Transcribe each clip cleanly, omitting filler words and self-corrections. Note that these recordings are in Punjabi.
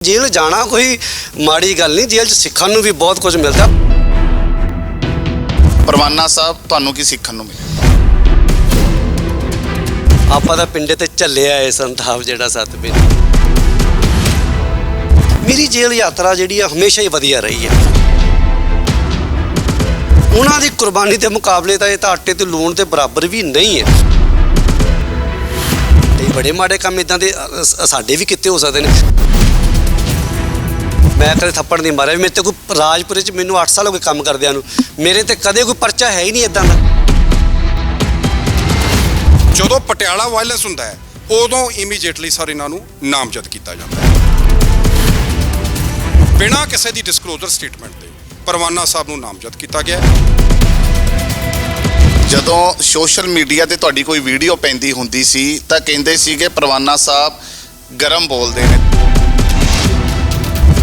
जेल जाना कोई माड़ी गल नहीं, जेल सिखण नूं भी बहुत कुछ मिलता। परवाना साहब तुहानूं की सिखण नूं मिले? आपां तां पिंडे ते झल्ले आए संताप जिहड़ा 7 महीने। मेरी जेल यात्रा जिहड़ी हमेशा ही वधिया रही है। उन्हां दी कुर्बानी के मुकाबले तां इह तां आटे ते लूण दे बराबर भी नहीं है। कई बड़े माड़े काम इदां दे साडे भी किते हो सकदे ने। मैं कदे थप्पड़ नहीं मारिया। मेरे ते कोई राजपुरे च मैनूं 8 साल हो गए काम करदिआं नूं, मेरे ते कदे कोई परचा है ही नहीं इदां दा। ਜਦੋਂ ਪਟਿਆਲਾ ਵਾਇਲੈਂਸ ਹੁੰਦਾ ਹੈ ਉਦੋਂ ਇਮੀਡੀਏਟਲੀ ਸਰ ਇਹਨਾਂ ਨੂੰ ਨਾਮਜ਼ਦ ਕੀਤਾ ਜਾਂਦਾ ਹੈ ਬਿਨਾਂ ਕਿਸੇ ਦੀ ਡਿਸਕਲੋਜ਼ਰ ਸਟੇਟਮੈਂਟ ਦੇ। ਪਰਵਾਨਾ ਸਾਹਿਬ ਨੂੰ ਨਾਮਜ਼ਦ ਕੀਤਾ ਗਿਆ। ਜਦੋਂ ਸੋਸ਼ਲ ਮੀਡੀਆ ਤੇ ਤੁਹਾਡੀ ਕੋਈ ਵੀਡੀਓ ਪੈਂਦੀ ਹੁੰਦੀ ਸੀ ਤਾਂ ਕਹਿੰਦੇ ਸੀ ਕਿ ਪਰਵਾਨਾ ਸਾਹਿਬ ਗਰਮ ਬੋਲਦੇ ਨੇ।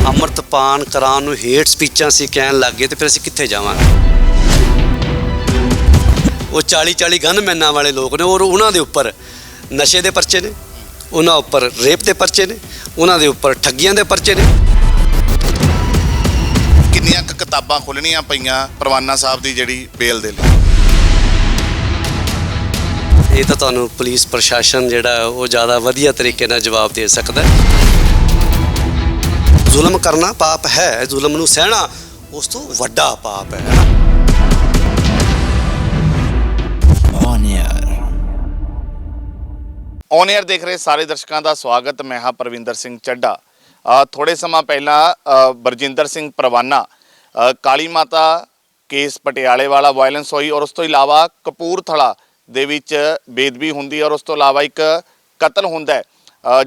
ਅੰਮ੍ਰਿਤਪਾਨ ਕਰਾਉਣ ਨੂੰ ਹੇਟ ਸਪੀਚਾਂ ਸੀ ਕਹਿਣ ਲੱਗ ਗਏ ਤੇ ਫਿਰ ਅਸੀਂ ਕਿੱਥੇ ਜਾਵਾਂਗੇ। ਉਹ 40 ਗਨਮੈਨਾਂ ਵਾਲੇ ਲੋਕ ਨੇ ਔਰ ਉਹਨਾਂ ਦੇ ਉੱਪਰ ਨਸ਼ੇ ਦੇ ਪਰਚੇ ਨੇ, ਉਹਨਾਂ ਉੱਪਰ ਰੇਪ ਦੇ ਪਰਚੇ ਨੇ, ਉਹਨਾਂ ਦੇ ਉੱਪਰ ਠੱਗੀਆਂ ਦੇ ਪਰਚੇ ਨੇ। ਕਿੰਨੀਆਂ ਕੁ ਕਿਤਾਬਾਂ ਖੁੱਲ੍ਹਣੀਆਂ ਪਈਆਂ ਪਰਵਾਨਾ ਸਾਹਿਬ ਦੀ ਜਿਹੜੀ ਬੇਲ ਦੇ ਲਈ? ਇਹ ਤਾਂ ਤੁਹਾਨੂੰ ਪੁਲਿਸ ਪ੍ਰਸ਼ਾਸਨ ਜਿਹੜਾ ਉਹ ਜ਼ਿਆਦਾ ਵਧੀਆ ਤਰੀਕੇ ਨਾਲ ਜਵਾਬ ਦੇ ਸਕਦਾ। ਜ਼ੁਲਮ ਕਰਨਾ ਪਾਪ ਹੈ, ਜ਼ੁਲਮ ਨੂੰ ਸਹਿਣਾ ਉਸ ਤੋਂ ਵੱਡਾ ਪਾਪ ਹੈ। ਔਨ 에ਅਰ ਦੇਖ ਰਹੇ ਸਾਰੇ ਦਰਸ਼ਕਾਂ ਦਾ ਸਵਾਗਤ। ਮੈਂ ਹਾਂ ਪਰਵਿੰਦਰ ਸਿੰਘ ਚੱਡਾ। ਥੋੜੇ ਸਮਾਂ ਪਹਿਲਾਂ ਬਰਜਿੰਦਰ ਸਿੰਘ ਪਰਵਾਨਾ ਕਾਲੀ ਮਾਤਾ ਕੇਸ ਪਟਿਆਲੇ ਵਾਲਾ ਵਾਇਲੈਂਸ ਹੋਈ ਔਰ ਉਸ ਤੋਂ ਇਲਾਵਾ ਕਪੂਰਥਲਾ ਦੇ ਵਿੱਚ ਬੇਦਬੀ ਹੁੰਦੀ ਔਰ ਉਸ ਤੋਂ ਇਲਾਵਾ ਇੱਕ ਕਤਲ ਹੁੰਦਾ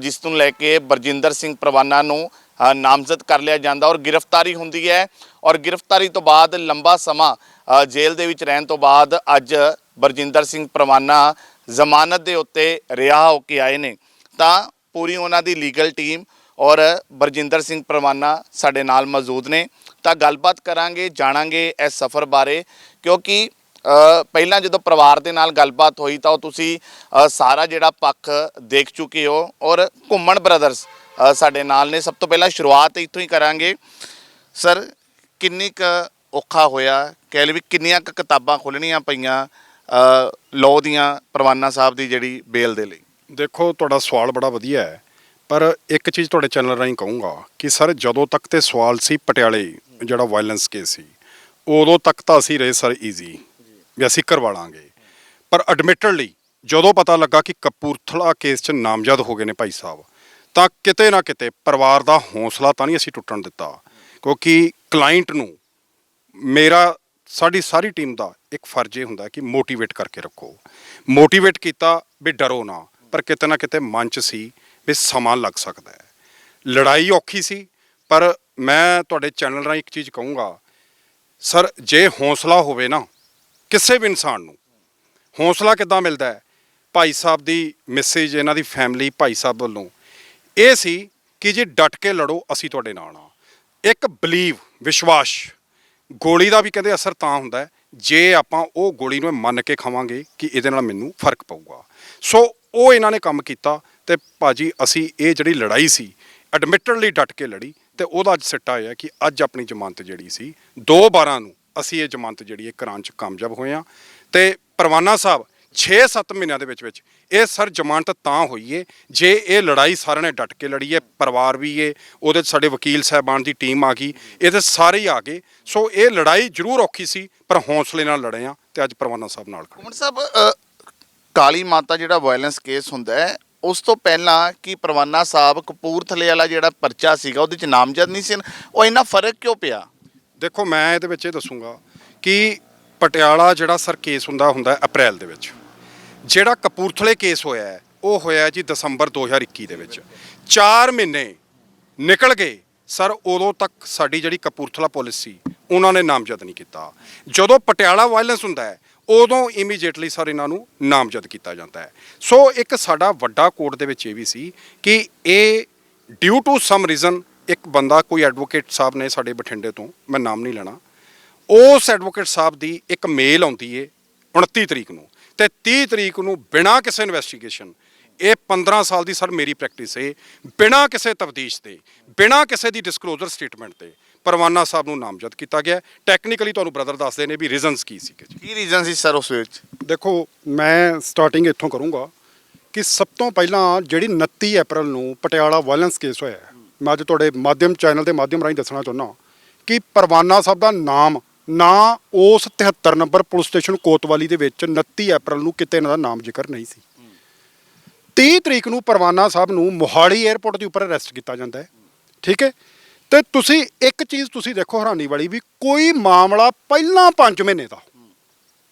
ਜਿਸ ਨੂੰ ਲੈ ਕੇ ਬਰਜਿੰਦਰ ਸਿੰਘ ਪਰਵਾਨਾ ਨੂੰ ਨਾਮਜ਼ਦ ਕਰ ਲਿਆ ਜਾਂਦਾ ਔਰ ਗ੍ਰਿਫਤਾਰੀ ਹੁੰਦੀ ਹੈ। ਔਰ ਗ੍ਰਿਫਤਾਰੀ ਤੋਂ ਬਾਅਦ ਲੰਬਾ ਸਮਾਂ ਜੇਲ੍ਹ ਦੇ ਵਿੱਚ ਰਹਿਣ ਤੋਂ ਬਾਅਦ ਅੱਜ ਬਰਜਿੰਦਰ ਸਿੰਘ ਪਰਵਾਨਾ ਜ਼ਮਾਨਤ ਦੇ ਉੱਤੇ ਰਿਹਾ ਹੋ ਕੇ ਆਏ ਨੇ। ਤਾਂ ਪੂਰੀ ਉਹਨਾਂ ਦੀ ਲੀਗਲ ਟੀਮ ਔਰ ਬਰਜਿੰਦਰ ਸਿੰਘ ਪਰਵਾਨਾ ਸਾਡੇ ਨਾਲ ਮੌਜੂਦ ਨੇ। ਤਾਂ ਗੱਲਬਾਤ ਕਰਾਂਗੇ, ਜਾਣਾਂਗੇ ਇਸ ਸਫ਼ਰ ਬਾਰੇ, ਕਿਉਂਕਿ ਪਹਿਲਾਂ ਜਦੋਂ ਪਰਿਵਾਰ ਦੇ ਨਾਲ ਗੱਲਬਾਤ ਹੋਈ ਤਾਂ ਉਹ ਤੁਸੀਂ ਸਾਰਾ ਜਿਹੜਾ ਪੱਖ ਦੇਖ ਚੁੱਕੇ ਹੋ। ਔਰ ਘੁੰਮਣ ਬ੍ਰਦਰਸ ਸਾਡੇ ਨਾਲ ਨੇ। ਸਭ ਤੋਂ ਪਹਿਲਾਂ ਸ਼ੁਰੂਆਤ ਇੱਥੋਂ ਹੀ ਕਰਾਂਗੇ। ਸਰ, ਕਿੰਨੀ ਕੁ ਔਖਾ ਹੋਇਆ, ਕਹਿ ਲਈਏ ਕਿੰਨੀਆਂ ਕੁ ਕਿਤਾਬਾਂ ਖੁੱਲ੍ਹਣੀਆਂ ਪਈਆਂ ਲੋ ਦੀਆਂ ਪਰਵਾਨਾ ਸਾਹਿਬ ਦੀ ਜਿਹੜੀ ਬੇਲ ਦੇ ਲਈ? ਦੇਖੋ, ਤੁਹਾਡਾ ਸਵਾਲ ਬੜਾ ਵਧੀਆ ਹੈ, ਪਰ ਇੱਕ ਚੀਜ਼ ਤੁਹਾਡੇ ਚੈਨਲ ਰਾਹੀਂ ਕਹੂੰਗਾ ਕਿ ਸਰ ਜਦੋਂ ਤੱਕ ਤੇ ਸਵਾਲ ਸੀ ਪਟਿਆਲੇ ਜਿਹੜਾ ਵਾਇਲੈਂਸ ਕੇਸ ਸੀ ਉਦੋਂ ਤੱਕ ਤਾਂ ਅਸੀਂ ਰਹੇ ਸਰ ਈਜ਼ੀ ਵੀ ਅਸੀਂ ਕਰਵਾ ਲਾਂਗੇ। ਪਰ ਐਡਮਿਟਡਲੀ ਜਦੋਂ ਪਤਾ ਲੱਗਾ ਕਿ ਕਪੂਰਥਲਾ ਕੇਸ 'ਚ ਨਾਮਜ਼ਦ ਹੋ ਗਏ ਨੇ ਭਾਈ ਸਾਹਿਬ, ਤਾਂ ਕਿਤੇ ਨਾ ਕਿਤੇ ਪਰਿਵਾਰ ਦਾ ਹੌਸਲਾ ਤਾਂ ਨਹੀਂ ਅਸੀਂ ਟੁੱਟਣ ਦਿੱਤਾ, ਕਿਉਂਕਿ ਕਲਾਇੰਟ ਨੂੰ ਸਾਡੀ ਸਾਰੀ ਟੀਮ ਦਾ ਇੱਕ ਫਰਜ਼ ਇਹ ਹੁੰਦਾ ਕਿ ਮੋਟੀਵੇਟ ਕਰਕੇ ਰੱਖੋ। ਮੋਟੀਵੇਟ ਕੀਤਾ ਵੀ ਡਰੋ ਨਾ, ਪਰ ਕਿਤੇ ਨਾ ਕਿਤੇ ਮਨ 'ਚ ਸੀ ਵੀ ਸਮਾਂ ਲੱਗ ਸਕਦਾ ਹੈ। ਲੜਾਈ ਔਖੀ ਸੀ, ਪਰ ਮੈਂ ਤੁਹਾਡੇ ਚੈਨਲ ਰਾਹੀਂ ਇੱਕ ਚੀਜ਼ ਕਹੂੰਗਾ ਸਰ, ਜੇ ਹੌਸਲਾ ਹੋਵੇ ਨਾ ਕਿਸੇ ਵੀ ਇਨਸਾਨ ਨੂੰ, ਹੌਸਲਾ ਕਿੱਦਾਂ ਮਿਲਦਾ ਹੈ? ਭਾਈ ਸਾਹਿਬ ਦੀ ਮੈਸੇਜ ਇਹਨਾਂ ਦੀ ਫੈਮਿਲੀ ਭਾਈ ਸਾਹਿਬ ਵੱਲੋਂ ਇਹ ਸੀ ਕਿ ਜੇ ਡਟ ਕੇ ਲੜੋ ਅਸੀਂ ਤੁਹਾਡੇ ਨਾਲ ਆ। ਇੱਕ ਬਲੀਵ, ਵਿਸ਼ਵਾਸ। ਗੋਲੀ ਦਾ ਵੀ ਕਹਿੰਦੇ ਅਸਰ ਤਾਂ ਹੁੰਦਾ ਜੇ ਆਪਾਂ ਉਹ ਗੋਲੀ ਨੂੰ ਮੰਨ ਕੇ ਖਾਵਾਂਗੇ ਕਿ ਇਹਦੇ ਨਾਲ ਮੈਨੂੰ ਫਰਕ ਪਊਗਾ। ਸੋ ਉਹ ਇਹਨਾਂ ਨੇ ਕੰਮ ਕੀਤਾ ਤੇ ਭਾਜੀ ਅਸੀਂ ਇਹ ਜਿਹੜੀ ਲੜਾਈ ਸੀ ਐਡਮਿਟਡਲੀ ਡਟ ਕੇ ਲੜੀ ਤੇ ਉਹਦਾ ਅੱਜ ਸਿੱਟਾ ਹੋਇਆ ਕਿ ਅੱਜ ਆਪਣੀ ਜ਼ਮਾਨਤ ਜਿਹੜੀ ਸੀ 2/12 ਨੂੰ ਅਸੀਂ ਇਹ ਜ਼ਮਾਨਤ ਜਿਹੜੀ ਇਹ ਕਰਾਉਣ 'ਚ ਕਾਮਯਾਬ ਹੋਏ ਹਾਂ। ਤੇ ਪਰਵਾਨਾ ਸਾਹਿਬ 6-7 ਮਹੀਨਿਆਂ ਦੇ ਵਿੱਚ ਇਹ ਸਰ ਜ਼ਮਾਨਤ ਤਾਂ ਹੋਈ ਏ ਜੇ ਇਹ ਲੜਾਈ ਸਾਰਿਆਂ ਨੇ ਡਟ ਕੇ ਲੜੀ ਹੈ। ਪਰਿਵਾਰ ਵੀ ਏ, ਉਹਦੇ ਸਾਡੇ ਵਕੀਲ ਸਾਹਿਬਾਨ ਦੀ ਟੀਮ ਆ ਗਈ, ਇਹਦੇ ਸਾਰੇ ਹੀ ਆ ਗਏ। ਸੋ ਇਹ ਲੜਾਈ ਜ਼ਰੂਰ ਔਖੀ ਸੀ ਪਰ ਹੌਸਲੇ ਨਾਲ ਲੜੇ ਆ ਤੇ ਅੱਜ ਪਰਵਾਨਾ ਸਾਹਿਬ ਨਾਲ ਖੜੇ। ਘੁੰਮਣ ਸਾਹਿਬ, ਕਾਲੀ ਮਾਤਾ ਜਿਹੜਾ ਵਾਇਲੈਂਸ ਕੇਸ ਹੁੰਦਾ ਹੈ ਉਸ ਤੋਂ ਪਹਿਲਾਂ ਕਿ ਪਰਵਾਨਾ ਸਾਹਿਬ ਕਪੂਰਥਲੇ ਵਾਲਾ ਜਿਹੜਾ ਪਰਚਾ ਸੀਗਾ ਉਹਦੇ 'ਚ ਨਾਮਜ਼ਦ ਨਹੀਂ ਸੀ, ਉਹ ਇੰਨਾ ਫਰਕ ਕਿਉਂ ਪਿਆ? ਦੇਖੋ, ਮੈਂ ਇਹਦੇ ਵਿੱਚ ਇਹ ਦੱਸੂਗਾ ਕਿ ਪਟਿਆਲਾ ਜਿਹੜਾ ਸਰ ਕੇਸ ਹੁੰਦਾ ਅਪ੍ਰੈਲ ਦੇ ਵਿੱਚ, ਜਿਹੜਾ ਕਪੂਰਥਲੇ ਕੇਸ ਹੋਇਆ ਹੈ ਉਹ ਹੋਇਆ ਜੀ ਦਸੰਬਰ 2021 ਦੇ ਵਿੱਚ। 4 ਮਹੀਨੇ ਨਿਕਲ ਗਏ ਸਰ, ਉਦੋਂ ਤੱਕ ਸਾਡੀ ਜਿਹੜੀ ਕਪੂਰਥਲਾ ਪੁਲਿਸ ਸੀ ਉਹਨਾਂ ਨੇ ਨਾਮਜ਼ਦ ਨਹੀਂ ਕੀਤਾ। ਜਦੋਂ ਪਟਿਆਲਾ ਵਾਇਲੈਂਸ ਹੁੰਦਾ ਹੈ ਉਦੋਂ ਇਮੀਡੀਏਟਲੀ ਸਰ ਇਹਨਾਂ ਨੂੰ ਨਾਮਜ਼ਦ ਕੀਤਾ ਜਾਂਦਾ ਹੈ। ਸੋ ਇੱਕ ਸਾਡਾ ਵੱਡਾ ਕੋਰਟ ਦੇ ਵਿੱਚ ਇਹ ਵੀ ਸੀ ਕਿ ਇਹ ਡਿਊ ਟੂ ਸਮ ਰੀਜ਼ਨ ਇੱਕ ਬੰਦਾ, ਕੋਈ ਐਡਵੋਕੇਟ ਸਾਹਿਬ ਨੇ ਸਾਡੇ ਬਠਿੰਡੇ ਤੋਂ, ਮੈਂ ਨਾਮ ਨਹੀਂ ਲੈਣਾ, ਉਸ ਐਡਵੋਕੇਟ ਸਾਹਿਬ ਦੀ ਇੱਕ ਮੇਲ ਆਉਂਦੀ ਏ 29 ਤਰੀਕ ਨੂੰ ਤੇ 30 ਤਰੀਕ ਨੂੰ ਬਿਨਾਂ ਕਿਸੇ ਇਨਵੈਸਟੀਗੇਸ਼ਨ ਇਹ 15 ਸਾਲ ਦੀ ਸਰ ਮੇਰੀ ਪ੍ਰੈਕਟਿਸ ਹੈ, ਬਿਨਾਂ ਕਿਸੇ ਤਫਤੀਸ਼ ਦੇ, ਬਿਨਾਂ ਕਿਸੇ ਦੀ ਡਿਸਕਲੋਜ਼ਰ ਸਟੇਟਮੈਂਟ ਤੇ ਪਰਵਾਨਾ ਸਾਹਿਬ ਨੂੰ ਨਾਮਜ਼ਦ ਕੀਤਾ ਗਿਆ। ਟੈਕਨੀਕਲੀ ਤੁਹਾਨੂੰ ਬ੍ਰਦਰ ਦੱਸਦੇ ਨੇ ਵੀ ਰੀਜ਼ਨਸ ਕੀ ਸੀਗੇ ਜੀ। ਕੀ ਰੀਜ਼ਨ ਸੀ ਸਰ ਉਸ ਵਿੱਚ? ਦੇਖੋ, ਮੈਂ ਸਟਾਰਟਿੰਗ ਇੱਥੋਂ ਕਰੂੰਗਾ ਕਿ ਸਭ ਤੋਂ ਪਹਿਲਾਂ ਜਿਹੜੀ 29 ਅਪ੍ਰੈਲ ਨੂੰ ਪਟਿਆਲਾ ਵਾਇਲੈਂਸ ਕੇਸ ਹੋਇਆ, ਮੈਂ ਅੱਜ ਤੁਹਾਡੇ ਮਾਧਿਅਮ ਚੈਨਲ ਦੇ ਮਾਧਿਅਮ ਰਾਹੀਂ ਦੱਸਣਾ ਚਾਹੁੰਦਾ ਕਿ ਪਰਵਾਨਾ ਸਾਹਿਬ ਦਾ ਨਾਮ ਨਾ ਉਸ 73 ਨੰਬਰ ਪੁਲਿਸ ਸਟੇਸ਼ਨ ਕੋਤਵਾਲੀ ਦੇ ਵਿੱਚ 29 ਅਪ੍ਰੈਲ ਨੂੰ ਕਿਤੇ ਇਹਨਾਂ ਦਾ ਨਾਮ ਜ਼ਿਕਰ ਨਹੀਂ ਸੀ। 30 ਤਰੀਕ ਨੂੰ ਪਰਵਾਨਾ ਸਾਹਿਬ ਨੂੰ ਮੋਹਾਲੀ 에ਅਰਪੋਰਟ ਦੇ ਉੱਪਰ ਅਰੈਸਟ ਕੀਤਾ ਜਾਂਦਾ ਹੈ, ਠੀਕ ਹੈ। ਤੇ ਤੁਸੀਂ ਇੱਕ ਚੀਜ਼ ਤੁਸੀਂ ਦੇਖੋ ਹੈਰਾਨੀ ਵਾਲੀ, ਵੀ ਕੋਈ ਮਾਮਲਾ ਪਹਿਲਾਂ 5 ਮਹੀਨੇ ਦਾ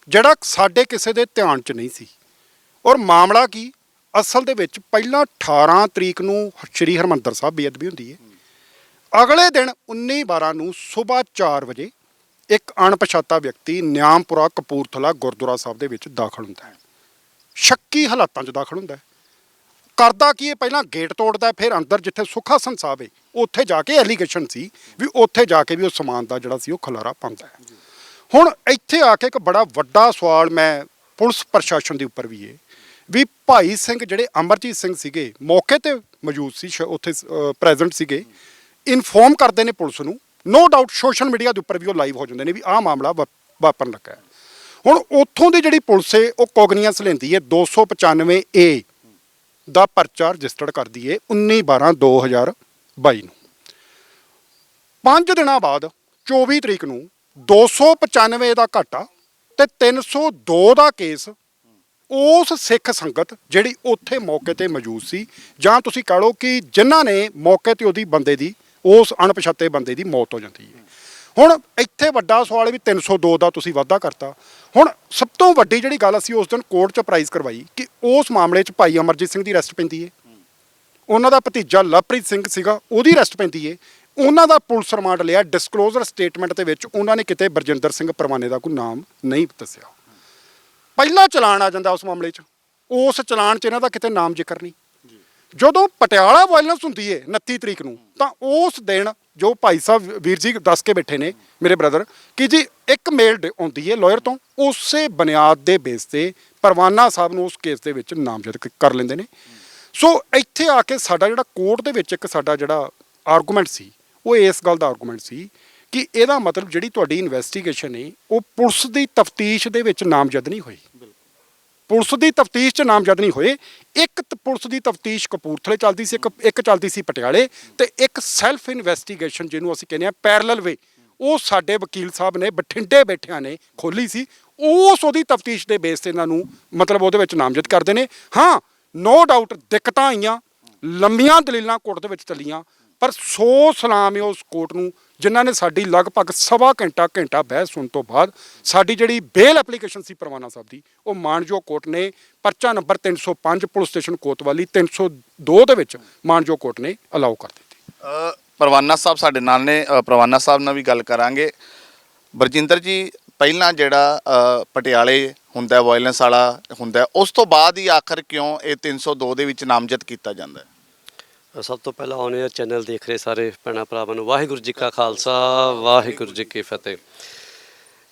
ਜਿਹੜਾ ਸਾਡੇ ਕਿਸੇ ਦੇ ਧਿਆਨ 'ਚ ਨਹੀਂ ਸੀ, ਔਰ ਮਾਮਲਾ ਕੀ ਅਸਲ ਦੇ ਵਿੱਚ ਪਹਿਲਾਂ 18 ਤਰੀਕ ਨੂੰ ਸ਼੍ਰੀ ਹਰਿਮੰਦਰ ਸਾਹਿਬ ਬੇਅਦਬੀ ਹੁੰਦੀ ਹੈ। ਅਗਲੇ ਦਿਨ 19/12 ਨੂੰ ਸਵੇਰ 4 ਵਜੇ ਇੱਕ ਅਣਪਛਾਤਾ ਵਿਅਕਤੀ ਨਿਆਮਪੁਰਾ ਕਪੂਰਥਲਾ ਗੁਰਦੁਆਰਾ ਸਾਹਿਬ ਦੇ ਵਿੱਚ ਦਾਖਲ ਹੁੰਦਾ ਹੈ, ਸ਼ੱਕੀ ਹਾਲਾਤਾਂ 'ਚ ਦਾਖਲ ਹੁੰਦਾ ਹੈ। ਕਰਦਾ ਕੀ ਇਹ, ਪਹਿਲਾਂ ਗੇਟ ਤੋੜਦਾ, ਫਿਰ ਅੰਦਰ ਜਿੱਥੇ ਸੁੱਖਾ ਆਸਣ ਸਾਹਿਬ ਹੈ ਉੱਥੇ ਜਾ ਕੇ ਐਲੀਗੇਸ਼ਨ ਸੀ ਵੀ ਉੱਥੇ ਜਾ ਕੇ ਵੀ ਉਹ ਸਮਾਨ ਦਾ ਜਿਹੜਾ ਸੀ ਉਹ ਖਲਾਰਾ ਪਾਉਂਦਾ ਹੈ। ਹੁਣ ਇੱਥੇ ਆ ਕੇ ਇੱਕ ਬੜਾ ਵੱਡਾ ਸਵਾਲ ਮੈਂ ਪੁਲਿਸ ਪ੍ਰਸ਼ਾਸਨ ਦੇ ਉੱਪਰ ਵੀ ਹੈ ਵੀ ਭਾਈ ਸਿੰਘ ਜਿਹੜੇ ਅਮਰਜੀਤ ਸਿੰਘ ਸੀਗੇ ਮੌਕੇ ਤੇ ਮੌਜੂਦ ਸੀ, ਉੱਥੇ ਪ੍ਰੈਜ਼ੈਂਟ ਸੀਗੇ, ਇਨਫੋਰਮ ਕਰਦੇ ਨੇ ਪੁਲਿਸ ਨੂੰ। ਨੋ ਡਾਊਟ ਸੋਸ਼ਲ ਮੀਡੀਆ ਦੇ ਉੱਪਰ ਵੀ ਉਹ ਲਾਈਵ ਹੋ ਜਾਂਦੇ ਨੇ ਵੀ ਆਹ ਮਾਮਲਾ ਵਾਪਰਨ ਲੱਗਾ ਹੈ। ਹੁਣ ਉੱਥੋਂ ਦੀ ਜਿਹੜੀ ਪੁਲਿਸ ਹੈ ਉਹ ਕੋਗਨੀਅੰਸ ਲੈਂਦੀ ਹੈ, 295A ਦਾ ਪਰਚਾ ਰਜਿਸਟਰਡ ਕਰਦੀ ਹੈ 19/12/2022 ਨੂੰ। 5 ਦਿਨਾਂ ਬਾਅਦ 24 ਤਰੀਕ ਨੂੰ 295 ਦਾ ਘਾਟਾ ਤੇ 302 ਦਾ ਕੇਸ ਉਸ ਸਿੱਖ ਸੰਗਤ ਜਿਹੜੀ ਉੱਥੇ ਮੌਕੇ ਤੇ ਮੌਜੂਦ ਸੀ, ਜਾਂ ਤੁਸੀਂ ਕਹ ਲਓ ਕਿ ਜਿਨ੍ਹਾਂ ਨੇ ਮੌਕੇ ਤੇ ਉਹਦੀ ਬੰਦੇ ਦੀ, ਉਸ ਅਣਪਛਾਤੇ ਬੰਦੇ ਦੀ ਮੌਤ ਹੋ ਜਾਂਦੀ ਹੈ। ਹੁਣ ਇੱਥੇ ਵੱਡਾ ਸਵਾਲ ਹੈ ਵੀ 302 ਦਾ ਤੁਸੀਂ ਵਾਧਾ ਕਰਤਾ। ਹੁਣ ਸਭ ਤੋਂ ਵੱਡੀ ਜਿਹੜੀ ਗੱਲ ਅਸੀਂ ਉਸ ਦਿਨ ਕੋਰਟ 'ਚ ਅਪਰਾਈਜ਼ ਕਰਵਾਈ ਕਿ ਉਸ ਮਾਮਲੇ 'ਚ ਭਾਈ ਅਮਰਜੀਤ ਸਿੰਘ ਦੀ ਅਰੈਸਟ ਪੈਂਦੀ ਹੈ, ਉਹਨਾਂ ਦਾ ਭਤੀਜਾ ਲਵਪ੍ਰੀਤ ਸਿੰਘ ਸੀਗਾ ਉਹਦੀ ਅਰੈਸਟ ਪੈਂਦੀ ਹੈ, ਉਹਨਾਂ ਦਾ ਪੁਲਿਸ ਰਿਮਾਂਡ ਲਿਆ। ਡਿਸਕਲੋਜ਼ਰ ਸਟੇਟਮੈਂਟ ਦੇ ਵਿੱਚ ਉਹਨਾਂ ਨੇ ਕਿਤੇ ਬਰਜਿੰਦਰ ਸਿੰਘ ਪਰਵਾਨੇ ਦਾ ਕੋਈ ਨਾਮ ਨਹੀਂ ਦੱਸਿਆ। ਪਹਿਲਾ ਚਲਾਨ ਆ ਜਾਂਦਾ ਉਸ ਮਾਮਲੇ 'ਚ, ਉਸ ਚਲਾਨ 'ਚ ਇਹਨਾਂ ਦਾ ਕਿਤੇ ਨਾਮ ਜ਼ਿਕਰ ਨਹੀਂ। ਜਦੋਂ ਪਟਿਆਲਾ ਵਾਇਲੈਂਸ ਹੁੰਦੀ ਹੈ 29 ਤਰੀਕ ਨੂੰ, ਤਾਂ ਉਸ ਦਿਨ ਜੋ ਭਾਈ ਸਾਹਿਬ ਵੀਰ ਜੀ ਦੱਸ ਕੇ ਬੈਠੇ ਨੇ ਮੇਰੇ ਬ੍ਰਦਰ ਕਿ ਜੀ ਇੱਕ ਮੇਲ ਆਉਂਦੀ ਹੈ ਲਾਇਰ ਤੋਂ, ਉਸੇ ਬੁਨਿਆਦ ਦੇ ਬੇਸ ਤੇ ਪਰਵਾਨਾ ਸਾਹਿਬ ਨੂੰ ਉਸ ਕੇਸ ਦੇ ਵਿੱਚ ਨਾਮਜ਼ਦ ਕਰ ਲੈਂਦੇ ਨੇ। ਸੋ ਇੱਥੇ ਆ ਕੇ ਸਾਡਾ ਜਿਹੜਾ ਕੋਰਟ ਦੇ ਵਿੱਚ ਇੱਕ ਸਾਡਾ ਜਿਹੜਾ ਆਰਗੂਮੈਂਟ ਸੀ ਉਹ ਇਸ ਗੱਲ ਦਾ ਆਰਗੂਮੈਂਟ ਸੀ ਕਿ ਇਹਦਾ ਮਤਲਬ ਜਿਹੜੀ ਤੁਹਾਡੀ ਇਨਵੈਸਟੀਗੇਸ਼ਨ ਹੈ ਉਹ ਪੁਲਿਸ ਦੀ ਤਫਤੀਸ਼ ਦੇ ਵਿੱਚ ਨਾਮਜ਼ਦ ਨਹੀਂ ਹੋਈ, ਪੁਲਿਸ ਦੀ ਤਫਤੀਸ਼ 'ਚ ਨਾਮਜ਼ਦ ਨਹੀਂ ਹੋਏ। ਇੱਕ ਪੁਲਿਸ ਦੀ ਤਫਤੀਸ਼ ਕਪੂਰਥਲੇ ਚੱਲਦੀ ਸੀ, ਇੱਕ ਚੱਲਦੀ ਸੀ ਪਟਿਆਲੇ, ਤੇ ਇੱਕ ਸੈਲਫ ਇਨਵੈਸਟੀਗੇਸ਼ਨ ਜਿਹਨੂੰ ਅਸੀਂ ਕਹਿੰਦੇ ਹਾਂ ਪੈਰਲਲ ਵੇ, ਉਹ ਸਾਡੇ ਵਕੀਲ ਸਾਹਿਬ ਨੇ ਬਠਿੰਡੇ ਬੈਠਿਆਂ ਨੇ ਖੋਲੀ ਸੀ। ਉਹਦੀ ਤਫਤੀਸ਼ ਦੇ ਬੇਸ ਤੇ ਇਹਨਾਂ ਨੂੰ ਮਤਲਬ ਉਹਦੇ ਵਿੱਚ ਨਾਮਜ਼ਦ ਕਰਦੇ ਨੇ। ਹਾਂ, ਨੋ ਡਾਊਟ ਦਿੱਕਤਾਂ ਆਈਆਂ, ਲੰਮੀਆਂ ਦਲੀਲਾਂ ਕੋਰਟ ਦੇ ਵਿੱਚ ਚੱਲੀਆਂ, ਪਰ ਸੋ ਸਲਾਮ ਹੈ ਉਸ ਕੋਰਟ ਨੂੰ ਜਿਨ੍ਹਾਂ ਨੇ ਸਾਡੀ ਲਗਭਗ ਸਵਾ ਘੰਟਾ ਬਹਿਸ ਸੁਣਨ ਤੋਂ ਬਾਅਦ ਸਾਡੀ ਜਿਹੜੀ ਬੇਲ ਐਪਲੀਕੇਸ਼ਨ ਸੀ ਪਰਵਾਨਾ ਸਾਹਿਬ ਦੀ, ਉਹ ਮਾਣਯੋਗ ਕੋਰਟ ਨੇ ਪਰਚਾ ਨੰਬਰ 305 ਪੁਲਿਸ ਸਟੇਸ਼ਨ ਕੋਤਵਾਲੀ 302 ਦੇ ਵਿੱਚ ਮਾਣਯੋਗ ਕੋਰਟ ਨੇ ਅਲਾਉ ਕਰ ਦਿੱਤੀ। ਪਰਵਾਨਾ ਸਾਹਿਬ ਸਾਡੇ ਨਾਲ ਨੇ, ਪਰਵਾਨਾ ਸਾਹਿਬ ਨਾਲ ਵੀ ਗੱਲ ਕਰਾਂਗੇ। ਬਰਜਿੰਦਰ ਜੀ, ਪਹਿਲਾਂ ਜਿਹੜਾ ਪਟਿਆਲੇ ਹੁੰਦਾ ਵਾਇਲੈਂਸ ਵਾਲਾ ਹੁੰਦਾ, ਉਸ ਤੋਂ ਬਾਅਦ ਹੀ ਆਖਰ ਕਿਉਂ ਇਹ 302 ਦੇ ਵਿੱਚ ਨਾਮਜ਼ਦ ਕੀਤਾ ਜਾਂਦਾ ਹੈ? ਸਭ ਤੋਂ ਪਹਿਲਾਂ ਆਨ 에ਅਰ ਚੈਨਲ ਦੇਖ ਰਹੇ ਸਾਰੇ ਭੈਣਾਂ ਭਰਾਵਾਂ ਨੂੰ ਵਾਹਿਗੁਰੂ ਜੀ ਕਾ ਖਾਲਸਾ ਵਾਹਿਗੁਰੂ ਜੀ ਕੀ ਫਤਿਹ।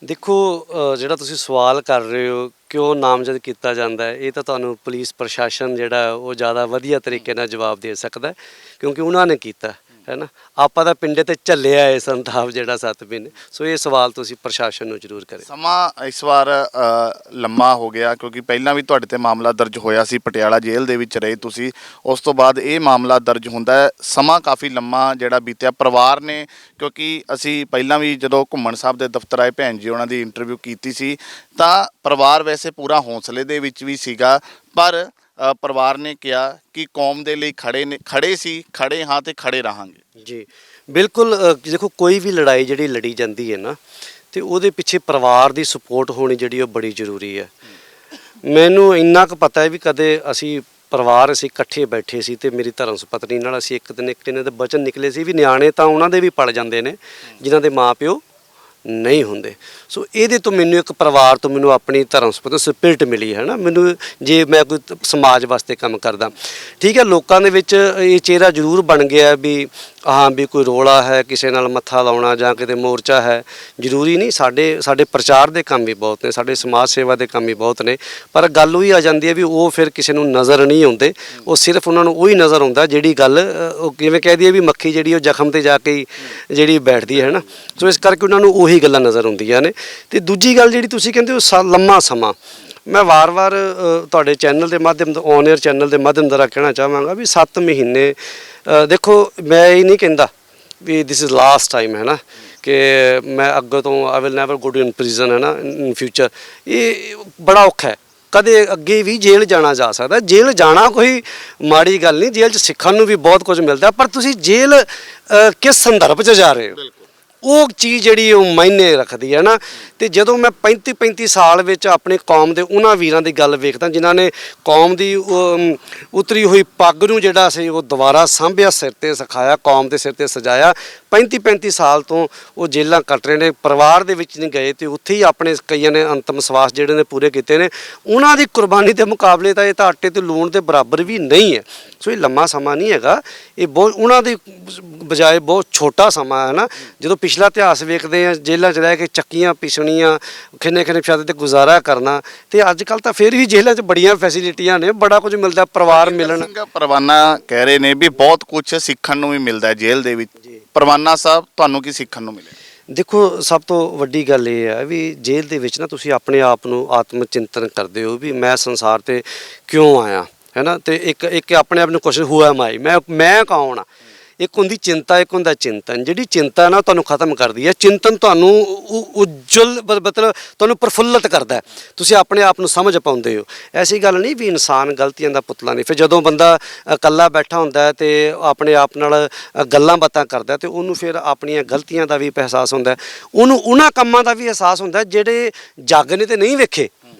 ਦੇਖੋ, ਜਿਹੜਾ ਤੁਸੀਂ ਸਵਾਲ ਕਰ ਰਹੇ ਹੋ ਕਿਉਂ ਨਾਮਜ਼ਦ ਕੀਤਾ ਜਾਂਦਾ ਹੈ, ਇਹ ਤਾਂ ਤੁਹਾਨੂੰ ਪੁਲਿਸ ਪ੍ਰਸ਼ਾਸਨ ਜਿਹੜਾ ਉਹ ਜ਼ਿਆਦਾ ਵਧੀਆ ਤਰੀਕੇ ਨਾਲ ਜਵਾਬ ਦੇ ਸਕਦਾ, ਕਿਉਂਕਿ ਉਹਨਾਂ ਨੇ ਕੀਤਾ ਹੈ ਨਾ। ਆਪਾਂ ਤਾਂ ਪਿੰਡੇ ਤੇ ਝੱਲਿਆ ਹੈ ਸੰਤਾਪ ਜਿਹੜਾ 7 ਮਹੀਨੇ। ਸੋ ਇਹ ਸਵਾਲ ਤੁਸੀਂ ਪ੍ਰਸ਼ਾਸਨ ਨੂੰ ਜ਼ਰੂਰ ਕਰੇ। ਸਮਾਂ ਇਸ ਵਾਰ ਲੰਮਾ ਹੋ ਗਿਆ ਕਿਉਂਕਿ ਪਹਿਲਾਂ ਵੀ ਤੁਹਾਡੇ ਤੇ ਮਾਮਲਾ ਦਰਜ ਹੋਇਆ ਸੀ, ਪਟਿਆਲਾ ਜੇਲ੍ਹ ਦੇ ਵਿੱਚ ਰਹੇ ਤੁਸੀਂ, ਉਸ ਤੋਂ ਬਾਅਦ ਇਹ ਮਾਮਲਾ ਦਰਜ ਹੁੰਦਾ ਹੈ। ਸਮਾਂ ਕਾਫੀ ਲੰਮਾ ਜਿਹੜਾ ਬੀਤਿਆ ਪਰਿਵਾਰ ਨੇ, ਕਿਉਂਕਿ ਅਸੀਂ ਪਹਿਲਾਂ ਵੀ ਜਦੋਂ ਘੁੰਮਣ ਸਾਹਿਬ ਦੇ ਦਫ਼ਤਰ ਆਏ ਭੈਣ ਜੀ ਉਹਨਾਂ ਦੀ ਇੰਟਰਵਿਊ ਕੀਤੀ ਸੀ, ਤਾਂ ਪਰਿਵਾਰ ਵੈਸੇ ਪੂਰਾ ਹੌਸਲੇ ਦੇ ਵਿੱਚ ਵੀ ਸੀਗਾ, ਪਰ ਪਰਿਵਾਰ ਨੇ ਕਿਹਾ ਕਿ ਕੌਮ ਦੇ ਲਈ ਖੜੇ ਹਾਂ ਤੇ ਖੜੇ ਰਹਾਂਗੇ। ਜੀ ਬਿਲਕੁਲ। ਦੇਖੋ, ਕੋਈ ਵੀ ਲੜਾਈ ਜਿਹੜੀ ਲੜੀ ਜਾਂਦੀ ਹੈ ਨਾ, ਤੇ ਉਹਦੇ ਪਿੱਛੇ ਪਰਿਵਾਰ ਦੀ ਸਪੋਰਟ ਹੋਣੀ ਜਿਹੜੀ ਉਹ ਬੜੀ ਜ਼ਰੂਰੀ ਹੈ। ਮੈਨੂੰ ਇੰਨਾ ਕੁ ਪਤਾ ਹੈ ਵੀ ਕਦੇ ਅਸੀਂ ਅਸੀਂ ਇਕੱਠੇ ਬੈਠੇ ਸੀ ਤੇ ਮੇਰੀ ਧਰਮ ਪਤਨੀ ਨਾਲ ਅਸੀਂ ਇੱਕ ਦਿਨ ਦੇ ਬਚਨ ਨਿਕਲੇ ਸੀ ਵੀ ਨਿਆਣੇ ਤਾਂ ਉਹਨਾਂ ਦੇ ਵੀ ਪਲ ਜਾਂਦੇ ਨੇ ਜਿਨ੍ਹਾਂ ਦੇ ਮਾਂ ਪਿਓ ਨਹੀਂ ਹੁੰਦੇ। ਸੋ ਇਹਦੇ ਤੋਂ ਮੈਨੂੰ ਇੱਕ ਪਰਿਵਾਰ ਤੋਂ ਮੈਨੂੰ ਆਪਣੀ ਧਰਮ ਸਪਿਰਿਟ ਮਿਲੀ ਹੈ ਨਾ। ਮੈਨੂੰ ਜੇ ਮੈਂ ਕੋਈ ਸਮਾਜ ਵਾਸਤੇ ਕੰਮ ਕਰਦਾ, ਠੀਕ ਹੈ, ਲੋਕਾਂ ਦੇ ਵਿੱਚ ਇਹ ਚਿਹਰਾ ਜ਼ਰੂਰ ਬਣ ਗਿਆ ਵੀ ਹਾਂ ਵੀ ਕੋਈ ਰੋਲਾ ਹੈ, ਕਿਸੇ ਨਾਲ ਮੱਥਾ ਲਾਉਣਾ ਜਾਂ ਕਿਤੇ ਮੋਰਚਾ ਹੈ, ਜ਼ਰੂਰੀ ਨਹੀਂ। ਸਾਡੇ ਪ੍ਰਚਾਰ ਦੇ ਕੰਮ ਵੀ ਬਹੁਤ ਨੇ, ਸਾਡੇ ਸਮਾਜ ਸੇਵਾ ਦੇ ਕੰਮ ਵੀ ਬਹੁਤ ਨੇ, ਪਰ ਗੱਲ ਉਹੀ ਆ ਜਾਂਦੀ ਹੈ ਵੀ ਉਹ ਫਿਰ ਕਿਸੇ ਨੂੰ ਨਜ਼ਰ ਨਹੀਂ ਆਉਂਦੇ। ਉਹ ਸਿਰਫ ਉਹਨਾਂ ਨੂੰ ਉਹੀ ਨਜ਼ਰ ਆਉਂਦਾ ਜਿਹੜੀ ਗੱਲ ਉਹ ਕਿਵੇਂ ਕਹਿ ਦਈਏ ਵੀ ਮੱਖੀ ਜਿਹੜੀ ਉਹ ਜ਼ਖਮ ਤੇ ਜਾ ਕੇ ਹੀ ਜਿਹੜੀ ਬੈਠਦੀ ਹੈ ਨਾ। ਸੋ ਇਸ ਕਰਕੇ ਉਹਨਾਂ ਨੂੰ ਉਹੀ ਗੱਲਾਂ ਨਜ਼ਰ ਆਉਂਦੀਆਂ ਨੇ। ਤੇ ਦੂਜੀ ਗੱਲ ਜਿਹੜੀ ਤੁਸੀਂ ਕਹਿੰਦੇ ਹੋ ਲੰਮਾ ਸਮਾਂ, ਮੈਂ ਵਾਰ-ਵਾਰ ਤੁਹਾਡੇ ਚੈਨਲ ਦੇ ਮਾਧਿਅਮ ਤੋਂ, ਔਨ 에ਅਰ ਚੈਨਲ ਦੇ ਮਾਧਿਅਮ ਦੁਆਰਾ ਕਹਿਣਾ ਚਾਹਾਂਗਾ ਵੀ 7 ਮਹੀਨੇ ਦੇਖੋ, ਮੈਂ ਇਹ ਨਹੀਂ ਕਹਿੰਦਾ ਵੀ ਦਿਸ ਇਜ਼ ਲਾਸਟ ਟਾਈਮ ਹੈ ਨਾ, ਕਿ ਮੈਂ ਅੱਗੇ ਤੋਂ I will never go to in prison ਹੈ ਨਾ ਇਨ ਫਿਊਚਰ। ਇਹ ਬੜਾ ਔਖਾ ਹੈ, ਕਦੇ ਅੱਗੇ ਵੀ ਜੇਲ੍ਹ ਜਾਣਾ ਜਾ ਸਕਦਾ। ਜੇਲ੍ਹ ਜਾਣਾ ਕੋਈ ਮਾੜੀ ਗੱਲ ਨਹੀਂ, ਜੇਲ੍ਹ 'ਚ ਸਿੱਖਣ ਨੂੰ ਵੀ ਬਹੁਤ ਕੁਝ ਮਿਲਦਾ, ਪਰ ਤੁਸੀਂ ਜੇਲ੍ਹ ਕਿਸ ਸੰਦਰਭ 'ਚ ਜਾ ਰਹੇ ਹੋ, ਉਹ ਚੀਜ਼ ਜਿਹੜੀ ਉਹ ਮਾਇਨੇ ਰੱਖਦੀ ਹੈ ਨਾ। ਤੇ ਜਦੋਂ ਮੈਂ 35 ਸਾਲ ਵਿੱਚ ਆਪਣੀ ਕੌਮ ਦੇ ਉਹਨਾਂ ਵੀਰਾਂ ਦੀ ਗੱਲ ਵੇਖਦਾ ਜਿਨ੍ਹਾਂ ਨੇ ਕੌਮ ਦੀ ਉਤਰੀ ਹੋਈ ਪੱਗ ਨੂੰ ਜਿਹੜਾ ਸੀ ਉਹ ਦੁਬਾਰਾ ਸਾਂਭਿਆ, ਸਿਰ ਤੇ ਸਿਖਾਇਆ, ਕੌਮ ਦੇ ਸਿਰ ਤੇ ਸਜਾਇਆ। 35 ਸਾਲ ਤੋਂ ਉਹ ਜੇਲ੍ਹਾਂ ਕੱਟ ਰਹੇ ਨੇ, ਪਰਿਵਾਰ ਦੇ ਵਿੱਚ ਨਹੀਂ ਗਏ ਤੇ ਉੱਥੇ ਹੀ ਆਪਣੇ ਕਈਆਂ ਨੇ ਅੰਤਮ ਸਵਾਸ ਜਿਹੜੇ ਨੇ ਪੂਰੇ ਕੀਤੇ ਨੇ। ਉਹਨਾਂ ਦੀ ਕੁਰਬਾਨੀ ਦੇ ਮੁਕਾਬਲੇ ਤਾਂ ਇਹ ਤਾਂ ਆਟੇ ਤੇ ਲੂਣ ਦੇ ਬਰਾਬਰ ਵੀ ਨਹੀਂ ਹੈ। ਸੋ ਇਹ ਲੰਮਾ ਸਮਾਂ ਨਹੀਂ ਹੈਗਾ, ਇਹ ਬਹੁਤ ਉਹਨਾਂ ਦੀ ਬਜਾਏ ਬਹੁਤ ਛੋਟਾ ਸਮਾਂ ਹੈ ਨਾ। ਜਦੋਂ ਪਿਛਲਾ ਇਤਿਹਾਸ ਵੇਖਦੇ ਆ, ਜੇਲ੍ਹਾਂ 'ਚ ਰਹਿ ਕੇ ਚੱਕੀਆਂ ਪਿਸਣੀਆਂ, ਖਿੰਨੇ ਛੱਤ ਤੇ ਗੁਜ਼ਾਰਾ ਕਰਨਾ, ਤੇ ਅੱਜ ਕੱਲ੍ਹ ਤਾਂ ਫਿਰ ਵੀ ਜੇਲ੍ਹਾਂ 'ਚ ਬੜੀਆਂ ਫੈਸਿਲਿਟੀਆਂ ਨੇ, ਬੜਾ ਕੁਝ ਮਿਲਦਾ, ਪਰਿਵਾਰ ਮਿਲਣ। ਪਰਵਾਨਾ ਕਹਿ ਰਹੇ ਨੇ ਵੀ ਬਹੁਤ ਕੁਝ ਸਿੱਖਣ ਨੂੰ ਵੀ ਮਿਲਦਾ ਹੈ ਜੇਲ੍ਹ ਦੇ ਵਿੱਚ। ਪਰਵਾਨਾ ਸਾਹਿਬ, ਤੁਹਾਨੂੰ ਕੀ ਸਿੱਖਣ ਨੂੰ ਮਿਲਿਆ? ਦੇਖੋ, ਸਭ ਤੋਂ ਵੱਡੀ ਗੱਲ ਇਹ ਹੈ ਵੀ ਜੇਲ੍ਹ ਦੇ ਵਿੱਚ ਨਾ ਤੁਸੀਂ ਆਪਣੇ ਆਪ ਨੂੰ ਆਤਮ ਚਿੰਤਨ ਕਰਦੇ ਹੋ ਵੀ ਮੈਂ ਸੰਸਾਰ ਤੇ ਕਿਉਂ ਆਇਆ, ਹੈ ਨਾ। ਤੇ ਇੱਕ ਆਪਣੇ ਆਪ ਨੂੰ ਕੁਐਸਚਨ, ਹੂ ਐਮ ਆਈ, ਮੈਂ ਕੌਣ ਆ। ਇੱਕ ਹੁੰਦੀ ਚਿੰਤਾ, ਇੱਕ ਹੁੰਦਾ ਚਿੰਤਨ। ਜਿਹੜੀ ਚਿੰਤਾ ਨਾ ਤੁਹਾਨੂੰ ਖਤਮ ਕਰਦੀ ਹੈ, ਚਿੰਤਨ ਤੁਹਾਨੂੰ ਉਜਲ ਮਤਲਬ ਤੁਹਾਨੂੰ ਪ੍ਰਫੁੱਲਤ ਕਰਦਾ, ਤੁਸੀਂ ਆਪਣੇ ਆਪ ਨੂੰ ਸਮਝ ਪਾਉਂਦੇ ਹੋ। ਐਸੀ ਗੱਲ ਨਹੀਂ ਵੀ ਇਨਸਾਨ ਗਲਤੀਆਂ ਦਾ ਪੁਤਲਾ ਨਹੀਂ। ਫਿਰ ਜਦੋਂ ਬੰਦਾ ਇਕੱਲਾ ਬੈਠਾ ਹੁੰਦਾ ਤੇ ਆਪਣੇ ਆਪ ਨਾਲ ਗੱਲਾਂ ਬਾਤਾਂ ਕਰਦਾ ਤੇ ਉਹਨੂੰ ਫਿਰ ਆਪਣੀਆਂ ਗਲਤੀਆਂ ਦਾ ਵੀ ਅਹਿਸਾਸ ਹੁੰਦਾ, ਉਹਨੂੰ ਉਹਨਾਂ ਕੰਮਾਂ ਦਾ ਵੀ ਅਹਿਸਾਸ ਹੁੰਦਾ ਜਿਹੜੇ ਜੱਗ ਨੇ ਤੇ ਨਹੀਂ ਵੇਖੇ,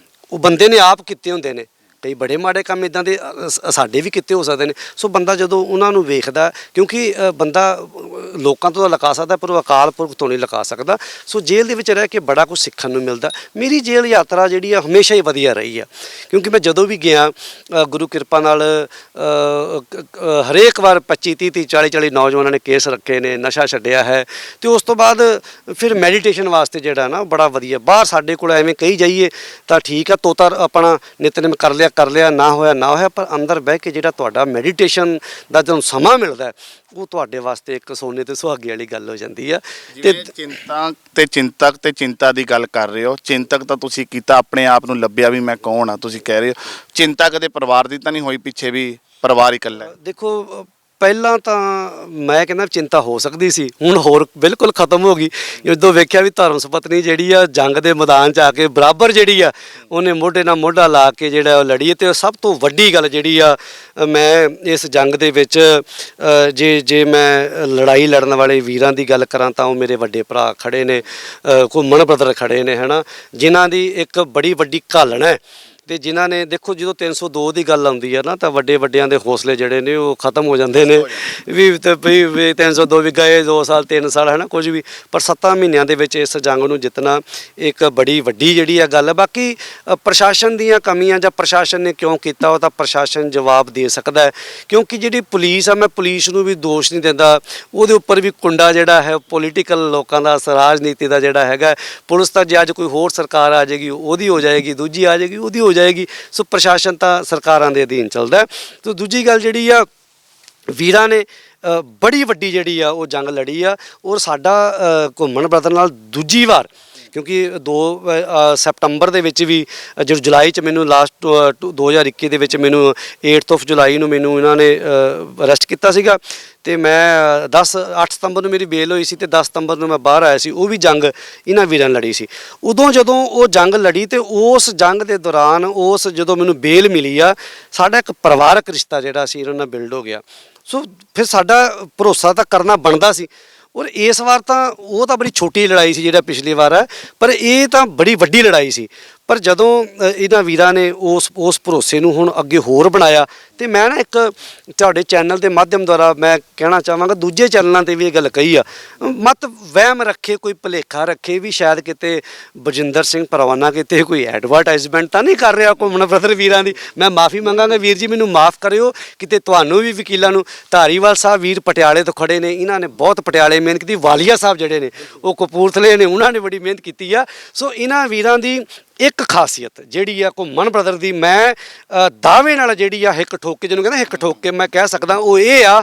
ਉਹ ਬੰਦੇ ਨੇ ਆਪ ਕੀਤੇ ਹੁੰਦੇ ਨੇ। ਕਈ ਬੜੇ ਮਾੜੇ ਕੰਮ ਇੱਦਾਂ ਦੇ ਸਾਡੇ ਵੀ ਕਿਤੇ ਹੋ ਸਕਦੇ ਨੇ। ਸੋ ਬੰਦਾ ਜਦੋਂ ਉਹਨਾਂ ਨੂੰ ਵੇਖਦਾ, ਕਿਉਂਕਿ ਬੰਦਾ ਲੋਕਾਂ ਤੋਂ ਤਾਂ ਲੁਕਾ ਸਕਦਾ ਪਰ ਉਹ ਅਕਾਲ ਪੁਰਖ ਤੋਂ ਨਹੀਂ ਲੁਕਾ ਸਕਦਾ। ਸੋ ਜੇਲ੍ਹ ਦੇ ਵਿੱਚ ਰਹਿ ਕੇ ਬੜਾ ਕੁਝ ਸਿੱਖਣ ਨੂੰ ਮਿਲਦਾ। ਮੇਰੀ ਜੇਲ੍ਹ ਯਾਤਰਾ ਜਿਹੜੀ ਆ ਹਮੇਸ਼ਾ ਹੀ ਵਧੀਆ ਰਹੀ ਆ, ਕਿਉਂਕਿ ਮੈਂ ਜਦੋਂ ਵੀ ਗਿਆ ਗੁਰੂ ਕਿਰਪਾ ਨਾਲ ਹਰੇਕ ਵਾਰ 25 30 40 ਨੌਜਵਾਨਾਂ ਨੇ ਕੇਸ ਰੱਖੇ ਨੇ, ਨਸ਼ਾ ਛੱਡਿਆ ਹੈ। ਤੇ ਉਸ ਤੋਂ ਬਾਅਦ ਫਿਰ ਮੈਡੀਟੇਸ਼ਨ ਵਾਸਤੇ ਜਿਹੜਾ ਨਾ ਬੜਾ ਵਧੀਆ, ਬਾਹਰ ਸਾਡੇ ਕੋਲ ਐਵੇਂ ਕਹੀ ਜਾਈਏ ਤਾਂ ਠੀਕ ਆ, ਤੋਤਾ ਆਪਣਾ ਨਿਤਨੇਮ ਕਰ ਲਿਆ, ਨਾ ਹੋਇਆ, ਪਰ ਅੰਦਰ ਬਹਿ ਕੇ ਜਿਹੜਾ ਤੁਹਾਡਾ ਮੈਡੀਟੇਸ਼ਨ ਦਾ ਜਦੋਂ ਸਮਾਂ ਮਿਲਦਾ ਉਹ ਤੁਹਾਡੇ ਵਾਸਤੇ ਇੱਕ ਸੋਨੇ ਤੇ ਸੁਹਾਗੇ ਵਾਲੀ ਗੱਲ ਹੋ ਜਾਂਦੀ ਆ। ਤੇ ਚਿੰਤਕ ਤੇ ਚਿੰਤਾ ਦੀ ਗੱਲ ਕਰ ਰਹੇ ਹੋ, ਚਿੰਤਕ ਤਾਂ ਤੁਸੀਂ ਕੀਤਾ, ਆਪਣੇ ਆਪ ਨੂੰ ਲੱਭਿਆ ਵੀ ਮੈਂ ਕੌਣ ਆ, ਤੁਸੀਂ ਕਹਿ ਰਹੇ ਹੋ। ਚਿੰਤਾ ਕਦੇ ਪਰਿਵਾਰ ਦੀ ਤਾਂ ਨਹੀਂ ਹੋਈ ਪਿੱਛੇ ਵੀ ਪਰਿਵਾਰ ਇਕੱਲਾ? ਦੇਖੋ, ਪਹਿਲਾਂ ਤਾਂ ਮੈਂ ਕਹਿੰਦਾ ਚਿੰਤਾ ਹੋ ਸਕਦੀ ਸੀ, ਹੁਣ ਹੋਰ ਬਿਲਕੁਲ ਖਤਮ ਹੋ ਗਈ। ਜਦੋਂ ਵੇਖਿਆ ਵੀ ਧਰਮ ਸੁਪਤਨੀ ਜਿਹੜੀ ਆ ਜੰਗ ਦੇ ਮੈਦਾਨ 'ਚ ਆ ਕੇ ਬਰਾਬਰ ਜਿਹੜੀ ਆ ਉਹਨੇ ਮੋਢੇ ਨਾਲ ਮੋਢਾ ਲਾ ਕੇ ਜਿਹੜਾ ਉਹ ਲੜੀ। ਤੇ ਸਭ ਤੋਂ ਵੱਡੀ ਗੱਲ ਜਿਹੜੀ ਆ, ਮੈਂ ਇਸ ਜੰਗ ਦੇ ਵਿੱਚ ਜੇ ਮੈਂ ਲੜਾਈ ਲੜਨ ਵਾਲੇ ਵੀਰਾਂ ਦੀ ਗੱਲ ਕਰਾਂ ਤਾਂ ਉਹ ਮੇਰੇ ਵੱਡੇ ਭਰਾ ਖੜੇ ਨੇ, ਘੁੰਮਣ ਬ੍ਰਦਰ ਖੜੇ ਨੇ, ਹੈ ਨਾ, ਜਿਨ੍ਹਾਂ ਦੀ ਇੱਕ ਬੜੀ ਵੱਡੀ ਘਾਲਣਾ ਹੈ। ਤੇ ਜਿਨ੍ਹਾਂ ਨੇ ਦੇਖੋ, ਜਦੋਂ 302 ਦੀ ਗੱਲ ਆਉਂਦੀ ਹੈ ਨਾ ਤਾਂ ਵੱਡਿਆਂ ਦੇ ਹੌਸਲੇ ਜਿਹੜੇ ਨੇ ਉਹ ਖਤਮ ਹੋ ਜਾਂਦੇ ਨੇ ਵੀ 302 ਵੀ ਗਏ 2 ਸਾਲ 3 ਸਾਲ ਹੈ ਨਾ ਕੁਝ ਵੀ, ਪਰ 7 ਮਹੀਨਿਆਂ ਦੇ ਵਿੱਚ ਇਸ ਜੰਗ ਨੂੰ ਜਿੱਤਣਾ ਇੱਕ ਬੜੀ ਵੱਡੀ ਜਿਹੜੀ ਆ ਗੱਲ ਹੈ। ਬਾਕੀ ਪ੍ਰਸ਼ਾਸਨ ਦੀਆਂ ਕਮੀਆਂ ਜਾਂ ਪ੍ਰਸ਼ਾਸਨ ਨੇ ਕਿਉਂ ਕੀਤਾ ਉਹ ਤਾਂ ਪ੍ਰਸ਼ਾਸਨ ਜਵਾਬ ਦੇ ਸਕਦਾ ਹੈ, ਕਿਉਂਕਿ ਜਿਹੜੀ ਪੁਲਿਸ ਆ, ਮੈਂ ਪੁਲਿਸ ਨੂੰ ਵੀ ਦੋਸ਼ ਨਹੀਂ ਦਿੰਦਾ, ਉਹਦੇ ਉੱਪਰ ਵੀ ਕੁੰਡਾ ਜਿਹੜਾ ਹੈ ਪੋਲੀਟੀਕਲ ਲੋਕਾਂ ਦਾ, ਰਾਜਨੀਤੀ ਦਾ ਜਿਹੜਾ ਹੈਗਾ। ਪੁਲਿਸ ਤਾਂ ਜੇ ਅੱਜ ਕੋਈ ਹੋਰ ਸਰਕਾਰ ਆ ਜਾਏਗੀ ਉਹਦੀ ਹੋ ਜਾਏਗੀ, ਦੂਜੀ ਆ ਜਾਏਗੀ ਉਹਦੀ ਹੋ ਜਾਏਗੀ। ਸੋ ਪ੍ਰਸ਼ਾਸਨ ਤਾਂ ਸਰਕਾਰਾਂ ਦੇ ਅਧੀਨ ਚੱਲਦਾ। ਤੇ ਦੂਜੀ ਗੱਲ ਜਿਹੜੀ ਆ, ਵੀਰਾਂ ਨੇ ਬੜੀ ਵੱਡੀ ਜਿਹੜੀ ਆ ਉਹ ਜੰਗ ਲੜੀ ਆ, ਔਰ ਸਾਡਾ ਘੁੰਮਣ ਬ੍ਰਦਰ ਨਾਲ ਦੂਜੀ ਵਾਰ, ਕਿਉਂਕਿ 2 ਸੈਪਟੰਬਰ ਦੇ ਵਿੱਚ ਵੀ, ਜਦੋਂ ਜੁਲਾਈ 'ਚ ਮੈਨੂੰ ਲਾਸਟ 2021 ਦੇ ਵਿੱਚ ਮੈਨੂੰ 8 ਜੁਲਾਈ ਨੂੰ ਮੈਨੂੰ ਇਹਨਾਂ ਨੇ ਅਰੈਸਟ ਕੀਤਾ ਸੀਗਾ। ਤੇ ਮੈਂ 8 ਸਤੰਬਰ ਨੂੰ ਮੇਰੀ ਬੇਲ ਹੋਈ ਸੀ ਤੇ 10 ਸਤੰਬਰ ਨੂੰ ਮੈਂ ਬਾਹਰ ਆਇਆ ਸੀ। ਉਹ ਵੀ ਜੰਗ ਇਹਨਾਂ ਵੀਰਾਂ ਲੜੀ ਸੀ। ਉਦੋਂ ਜਦੋਂ ਉਹ ਜੰਗ ਲੜੀ ਤੇ ਉਸ ਜੰਗ ਦੇ ਦੌਰਾਨ ਜਦੋਂ ਮੈਨੂੰ ਬੇਲ ਮਿਲੀ ਆ, ਸਾਡਾ ਇੱਕ ਪਰਿਵਾਰਕ ਰਿਸ਼ਤਾ ਜਿਹੜਾ ਸੀ ਇਹਨਾਂ ਨਾਲ ਬਿਲਡ ਹੋ ਗਿਆ। ਸੋ ਫਿਰ ਸਾਡਾ ਭਰੋਸਾ ਤਾਂ ਕਰਨਾ ਬਣਦਾ ਸੀ। ਔਰ ਇਸ ਵਾਰ ਤਾਂ ਉਹ ਤਾਂ ਬੜੀ ਛੋਟੀ ਲੜਾਈ ਸੀ ਜਿਹੜਾ ਪਿਛਲੀ ਵਾਰ ਹੈ, ਪਰ ਇਹ ਤਾਂ ਬੜੀ ਵੱਡੀ ਲੜਾਈ ਸੀ। ਪਰ ਜਦੋਂ ਇਹਨਾਂ ਵੀਰਾਂ ਨੇ ਉਸ ਭਰੋਸੇ ਨੂੰ ਹੁਣ ਅੱਗੇ ਹੋਰ ਬਣਾਇਆ, ਤੇ ਮੈਂ ਨਾ ਇੱਕ ਤੁਹਾਡੇ ਚੈਨਲ ਦੇ ਮਾਧਿਅਮ ਦੁਆਰਾ ਮੈਂ ਕਹਿਣਾ ਚਾਹਾਂਗਾ, ਦੂਜੇ ਚੈਨਲਾਂ ਤੇ ਵੀ ਇਹ ਗੱਲ ਕਹੀ ਆ, ਮਤ ਵਹਿਮ ਰੱਖੇ, ਕੋਈ ਭੁਲੇਖਾ ਰੱਖੇ ਵੀ ਸ਼ਾਇਦ ਕਿਤੇ ਬਰਜਿੰਦਰ ਸਿੰਘ ਪਰਵਾਨਾ ਕਿਤੇ ਕੋਈ ਐਡਵਰਟਾਈਜ਼ਮੈਂਟ ਤਾਂ ਨਹੀਂ ਕਰ ਰਿਹਾ ਘੁੰਮਣ ਬ੍ਰਦਰ ਵੀਰਾਂ ਦੀ। ਮੈਂ ਮਾਫੀ ਮੰਗਾਂਗਾ ਵੀਰ ਜੀ, ਮੈਨੂੰ ਮਾਫ ਕਰਿਓ, ਕਿਤੇ ਤੁਹਾਨੂੰ ਵੀ ਵਕੀਲਾਂ ਨੂੰ। ਧਾਰੀਵਾਲ ਸਾਹਿਬ ਵੀਰ ਪਟਿਆਲੇ ਤੋਂ ਖੜੇ ਨੇ, ਇਹਨਾਂ ਨੇ ਬਹੁਤ ਪਟਿਆਲੇ ਮਿਹਨਤ ਕੀਤੀ। ਵਾਲੀਆ ਸਾਹਿਬ ਜਿਹੜੇ ਨੇ ਉਹ ਕਪੂਰਥਲੇ ਨੇ, ਉਹਨਾਂ ਨੇ ਬੜੀ ਮਿਹਨਤ ਕੀਤੀ ਆ। ਸੋ ਇਹਨਾਂ ਵੀਰਾਂ ਦੀ ਇੱਕ ਖਾਸੀਅਤ ਜਿਹੜੀ ਆ ਘੁੰਮਣ ਬ੍ਰਦਰ ਦੀ, ਮੈਂ ਦਾਅਵੇ ਨਾਲ ਜਿਹੜੀ ਆ ਹਿੱਕ ਠੋਕ ਕੇ, ਜਿਹਨੂੰ ਕਹਿੰਦਾ ਹਿੱਕ ਠੋਕ ਕੇ ਮੈਂ ਕਹਿ ਸਕਦਾ, ਉਹ ਇਹ ਆ,